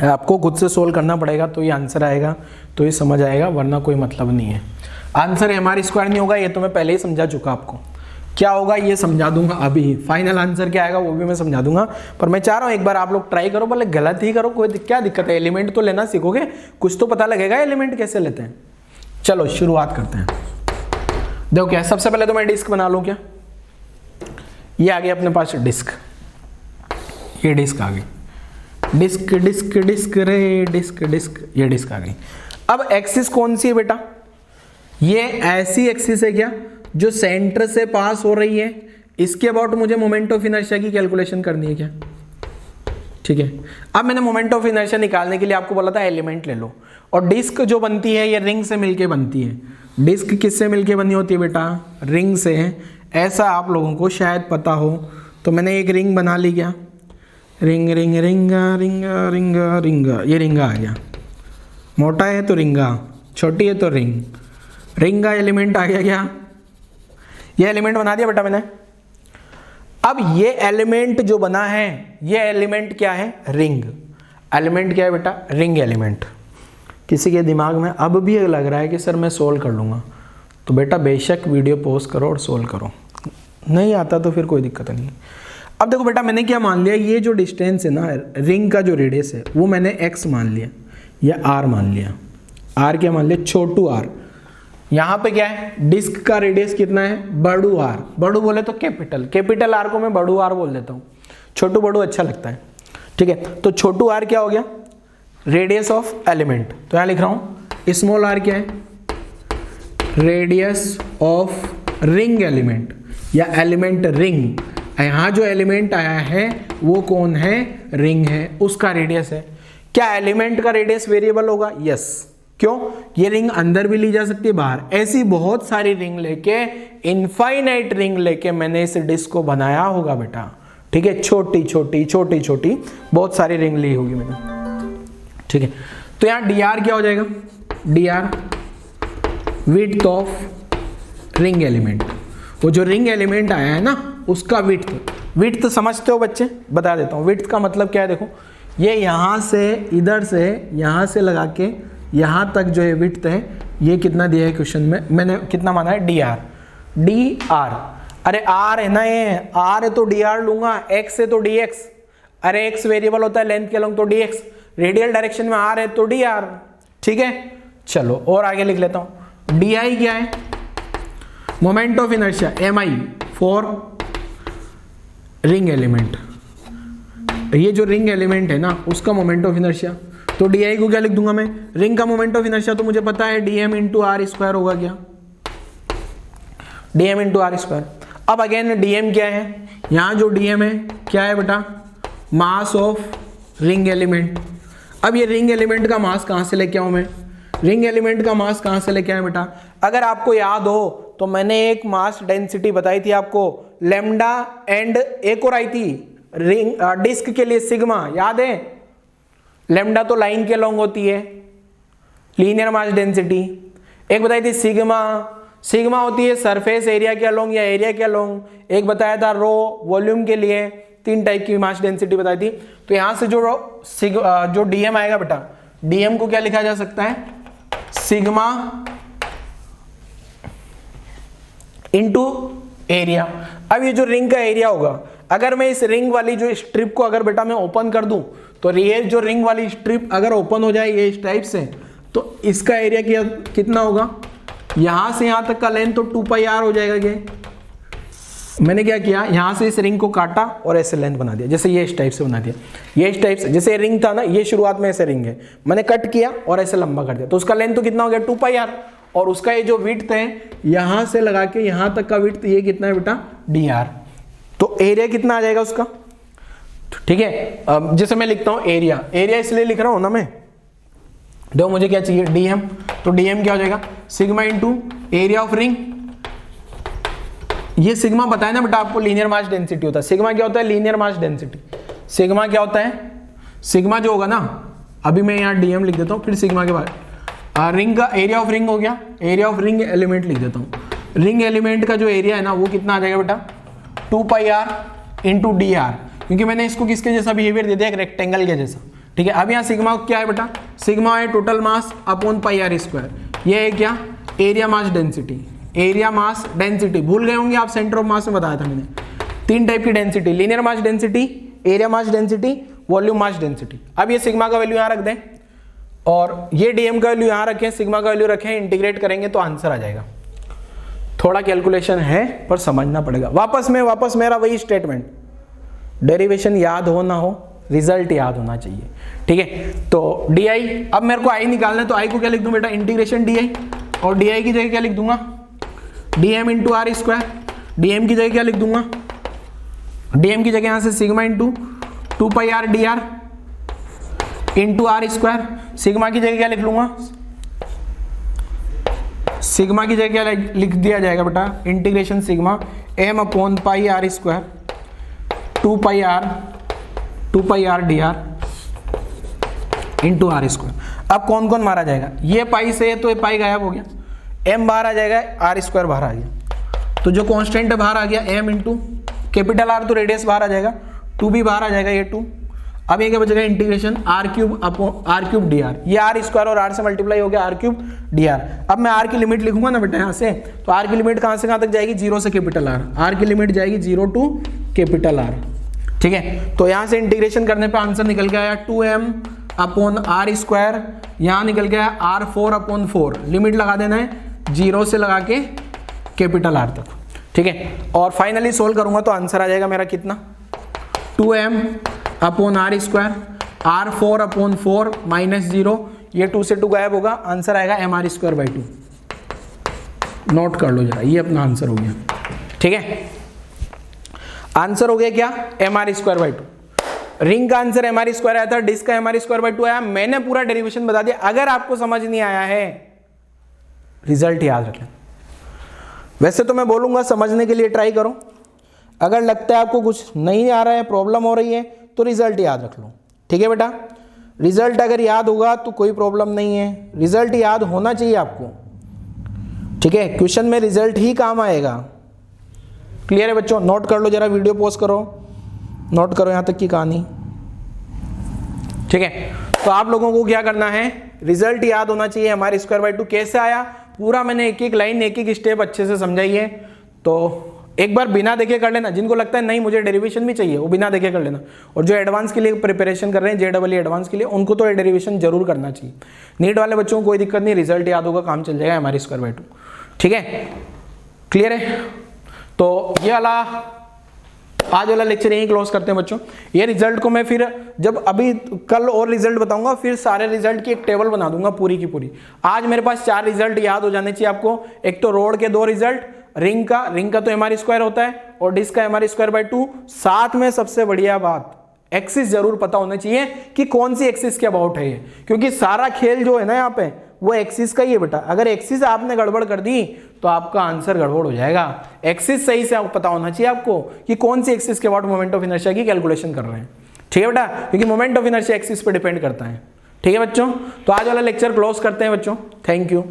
आपको खुद से सोल्व करना पड़ेगा तो ये आंसर आएगा, तो ये समझ आएगा, वरना कोई मतलब नहीं है। आंसर mr² नहीं होगा, ये तो मैं पहले ही समझा चुका आपको। क्या होगा ये समझा दूंगा अभी, फाइनल आंसर क्या आएगा वो भी मैं समझा दूंगा। पर मैं चाह रहा हूँ एक बार आप लोग ट्राई करो, भले गलत ही करो, कोई क्या दिक्कत है। एलिमेंट तो लेना सीखोगे, कुछ तो पता लगेगा एलिमेंट कैसे लेते हैं। चलो शुरुआत करते हैं। देखो क्या, सबसे पहले तो मैं डिस्क बना लूँ क्या। ये आ गया अपने पास डिस्क, ये डिस्क आ गई, डिस्क डिस्क डिस्क रे डिस्क डिस्क, ये डिस्क आ गई। अब एक्सिस कौन सी है बेटा? ये ऐसी एक्सिस है क्या जो सेंटर से पास हो रही है। इसके अबाउट मुझे मोमेंट ऑफ इनर्शिया की कैलकुलेशन करनी है क्या। ठीक है, अब मैंने मोमेंट ऑफ इनर्शिया निकालने के लिए आपको बोला था एलिमेंट ले लो। और डिस्क जो बनती है ये रिंग से मिलके बनती है। डिस्क किससे मिलके बनी होती है बेटा? रिंग से। ऐसा आप लोगों को शायद पता हो, तो मैंने एक रिंग बना ली क्या, रिंग रिंग रिंगा रिंगा रिंगा रिंगा, ये रिंगा आ गया। मोटा है तो रिंगा, छोटी है तो रिंग, रिंगा एलिमेंट आ गया क्या। ये एलिमेंट बना दिया बेटा मैंने। अब ये एलिमेंट जो बना है, ये एलिमेंट क्या है? रिंग। एलिमेंट क्या है बेटा? Ring element. किसी के दिमाग में अब भी लग रहा है कि सर मैं सोल्व कर लूँगा, तो बेटा बेशक वीडियो पॉज करो और सोल्व करो। नहीं आता तो फिर कोई दिक्कत नहीं। अब देखो बेटा, मैंने क्या मान लिया, ये जो डिस्टेंस है ना, रिंग का जो रेडियस है वो मैंने x मान लिया या r मान लिया। r क्या मान लिया? छोटू r। यहाँ पे क्या है? डिस्क का रेडियस कितना है? बड़ू r। बड़ू बोले तो कैपिटल, कैपिटल r को मैं बड़ू r बोल देता हूँ, छोटू बड़ू अच्छा लगता है। ठीक है, तो छोटू r क्या हो गया? Radius of element. तो यहाँ लिख रहा हूँ स्मॉल r क्या है? रेडियस ऑफ रिंग एलिमेंट या एलिमेंट रिंग। यहाँ जो एलिमेंट आया है वो कौन है? रिंग है, उसका रेडियस है। क्या एलिमेंट का रेडियस वेरिएबल होगा? यस। क्यों? ये रिंग अंदर भी ली जा सकती है, बाहर। ऐसी बहुत सारी रिंग लेके, इनफाइनाइट रिंग लेके मैंने इस डिस्क को बनाया होगा बेटा। ठीक है, छोटी छोटी छोटी छोटी बहुत सारी रिंग ली होगी मैंने। ठीक है, तो यहाँ dr क्या हो जाएगा? dr width of ring element. वो जो रिंग एलिमेंट आया है ना, उसका विड्थ। विड्थ समझते हो बच्चे? बता देता हूँ। विड्थ का मतलब क्या है? देखो, ये यहाँ से, इधर से, यहाँ से लगा के यहाँ तक जो है विड्थ है, ये कितना दिया है क्वेश्चन में? मैंने कितना माना है? dr। अरे r है ना, ये r है तो dr लूंगा, x है तो dx। अरे एक्स वेरिएबल होता है लेंथ के अलोंग तो dx, रेडियल डायरेक्शन में r है तो dr। ठीक है, चलो और आगे लिख लेता हूं। di क्या है? Moment of inertia mi for ring element. ये जो रिंग एलिमेंट है ना उसका मोमेंट ऑफ इनर्शिया, तो di को क्या लिख दूंगा मैं? रिंग का मोमेंट ऑफ इनर्शिया तो मुझे पता है dm इंटू आर स्क्वायर होगा क्या? dm into are square. अब अगेन dm क्या है? यहाँ जो dm है क्या है बेटा? मास ऑफ रिंग एलिमेंट। अब ये रिंग एलिमेंट का मास कहाँ से लेके आऊँ मैं? रिंग एलिमेंट का मास कहाँ से लेके आए बेटा? अगर आपको याद हो तो मैंने एक मास डेंसिटी बताई थी आपको, लेमडा एंड एक और आई थी रिंग डिस्क के लिए सिग्मा, याद है? लेमडा तो लाइन के लॉन्ग होती है, लीनियर मास डेंसिटी। एक बताई थी सिग्मा, सिग्मा होती है सरफेस एरिया के अलोंग या एरिया के अलोंग। एक बताया था रो वॉल्यूम के लिए। 3 टाइप की मास डेंसिटी बताई थी। तो यहां से जो डीएम आएगा बेटा, डीएम को क्या लिखा जा सकता है? Sigma into area. अब ये जो रिंग का एरिया होगा, अगर मैं इस रिंग वाली जो स्ट्रिप को अगर बेटा मैं ओपन कर दूं, तो ये जो रिंग वाली स्ट्रिप अगर ओपन हो जाए ये इस टाइप से, तो इसका एरिया कितना होगा? यहां से यहां तक का लेंथ तो 2πr हो जाएगा। ये मैंने क्या किया, यहां से इस रिंग को काटा और ऐसे लेंथ बना दिया, जैसे ये इस टाइप से बना दिया। ये इस टाइप से, जैसे रिंग था ना, ये शुरुआत में ऐसे रिंग है, मैंने कट किया और ऐसे लंबा कर दिया, तो उसका लेंथ तो कितना हो गया? 2πr। और उसका ये जो विड्थ है यहां से लगा के यहां तक का विड्थ ये कितना है बेटा? dr। तो एरिया कितना आ जाएगा उसका? ठीक है, जैसे मैं लिखता हूं एरिया, एरिया इसलिए लिख रहा हूं ना मैं, देखो मुझे क्या चाहिए? dm। तो dm क्या हो जाएगा? Sigma into area of ring. ये सिग्मा बताया ना बेटा आपको, लीनियर मास डेंसिटी होता है। सिग्मा क्या होता है? Linear mass density. सिग्मा क्या होता है? सिग्मा जो होगा ना, अभी मैं यहाँ dm लिख देता हूँ, फिर सिग्मा के बाद रिंग का एरिया ऑफ रिंग हो गया, एरिया ऑफ रिंग एलिमेंट लिख देता हूँ। रिंग एलिमेंट का जो एरिया है ना वो कितना आ जाएगा बेटा? 2πr इंटू dr, क्योंकि मैंने इसको किसके जैसा बिहेवियर दे दिया? एक रेक्टेंगल के जैसा। ठीक है, अब यहाँ सिग्मा क्या है बेटा? सिग्मा है total mass upon πr square. ये है क्या? Area mass density. Area mass density भूल गए होंगे आप, सेंटर ऑफ मास में बताया था मैंने। 3 टाइप की density, linear mass density, area mass density, volume mass density. अब ये सिग्मा का वैल्यू यहाँ रख दें और ये डीएम का वैल्यू यहाँ रखें, सिग्मा का वैल्यू रखें, इंटीग्रेट करेंगे तो आंसर आ जाएगा। थोड़ा कैलकुलेशन है पर समझना पड़ेगा। वापस मेरा वही स्टेटमेंट, डेरिवेशन याद हो ना हो, रिजल्ट याद होना चाहिए। ठीक है, तो डी आई, अब मेरे को आई निकालना है, तो आई को क्या लिख दूं बेटा? इंटीग्रेशन डी आई, और डी आई की जगह क्या लिख दूंगा? D M into are square. D m की जगह क्या लिख दूंगा? डी एम की जगह यहां से sigma into 2πr dr into are square. Sigma की जगह क्या लिख लूंगा? सिग्मा की जगह क्या लिख दिया जाएगा बेटा? Integration sigma m upon pi r square 2πr dr into are square. अब कौन कौन मारा जाएगा? ये पाई से है तो ये पाई गायब हो गया, m बाहर आ जाएगा, आर स्क्वायर बाहर आ गया, तो जो कांस्टेंट बाहर आ गया m इंटू कैपिटल R, तो रेडियस बाहर आ जाएगा, 2 भी बाहर आ जाएगा, ये 2। अब ये क्या बचेगा? Integration r cube upon r cube dr। ये r स्क्वायर और r से मल्टीप्लाई हो गया, r क्यूब dr। अब मैं r की लिमिट लिखूंगा ना बेटा यहाँ से, तो r की लिमिट कहाँ से कहाँ तक जाएगी? 0 से कैपिटल R। r की लिमिट जाएगी 0 टू कैपिटल R। ठीक है, तो यहाँ से इंटीग्रेशन करने पे आंसर निकल के आया 2m अपॉन आर स्क्वायर, यहाँ निकल के आया r4 अपॉन 4। लिमिट लगा देना है 0 से लगा के कैपिटल R तक। ठीक है, और फाइनली सोल्व करूंगा तो आंसर आ जाएगा मेरा कितना? 2m upon r square, r4 upon 4 minus 0, ये 2 से 2 गायब होगा, आंसर आएगा mr स्क्वायर बाई 2। नोट कर लो जरा, ये अपना आंसर हो गया। ठीक है, आंसर हो गया क्या? mr square by 2। रिंग का आंसर mr स्क्वायर आया था, डिस्क का mr स्क्वायर बाई 2 आया। मैंने पूरा डेरिवेशन बता दिया। अगर आपको समझ नहीं आया है, रिजल्ट याद रख लें। वैसे तो मैं बोलूंगा समझने के लिए ट्राई करो, अगर लगता है आपको कुछ नहीं आ रहा है, प्रॉब्लम हो रही है, तो रिजल्ट याद रख लो। ठीक है बेटा, रिजल्ट अगर याद होगा तो कोई प्रॉब्लम नहीं है, रिजल्ट याद होना चाहिए आपको। ठीक है, क्वेश्चन में रिजल्ट ही काम आएगा। क्लियर है बच्चों? नोट कर लो जरा, वीडियो पॉज करो, नोट करो यहाँ तक की कहानी। ठीक है, तो आप लोगों को क्या करना है? रिजल्ट याद होना चाहिए। हमारे स्क्वायर बाई 2 कैसे आया पूरा मैंने एक एक लाइन एक एक स्टेप अच्छे से समझाई है, तो एक बार बिना देखे कर लेना, जिनको लगता है नहीं मुझे डेरिवेशन भी चाहिए वो बिना देखे कर लेना, और जो एडवांस के लिए प्रिपरेशन कर रहे हैं JEE एडवांस के लिए, उनको तो डेरिवेशन जरूर करना चाहिए। नीट वाले बच्चों को कोई दिक्कत नहीं, रिजल्ट याद होगा, काम चल जाएगा MR²/2। ठीक है, क्लियर है? तो ये वाला आज वाला लेक्चर यहीं क्लोज करते हैं बच्चों। ये रिजल्ट को मैं फिर जब अभी कल और रिजल्ट बताऊंगा, फिर सारे रिजल्ट की एक टेबल बना दूंगा पूरी की पूरी। आज मेरे पास 4 रिजल्ट याद हो जाने चाहिए आपको। एक तो रोड के 2 रिजल्ट, रिंग का तो MR² होता है और डिस्क का MR²/2। साथ में सबसे बढ़िया बात, एक्सिस जरूर पता होना चाहिए कि कौन सी एक्सिस के अबाउट है ये, क्योंकि सारा खेल जो है ना यहाँ पे वो एक्सिस का ही है बेटा। अगर एक्सिस आपने गड़बड़ कर दी तो आपका आंसर गड़बड़ हो जाएगा। एक्सिस सही से आपको पता होना चाहिए आपको कि कौन सी एक्सिस के अबाउट मोमेंट ऑफ इनर्शिया की कैलकुलेशन कर रहे हैं। ठीक है बेटा, क्योंकि मोमेंट ऑफ इनर्शिया एक्सिस पे डिपेंड करता है। ठीक है बच्चों, तो आज वाला लेक्चर क्लोज करते हैं बच्चों। Thank you.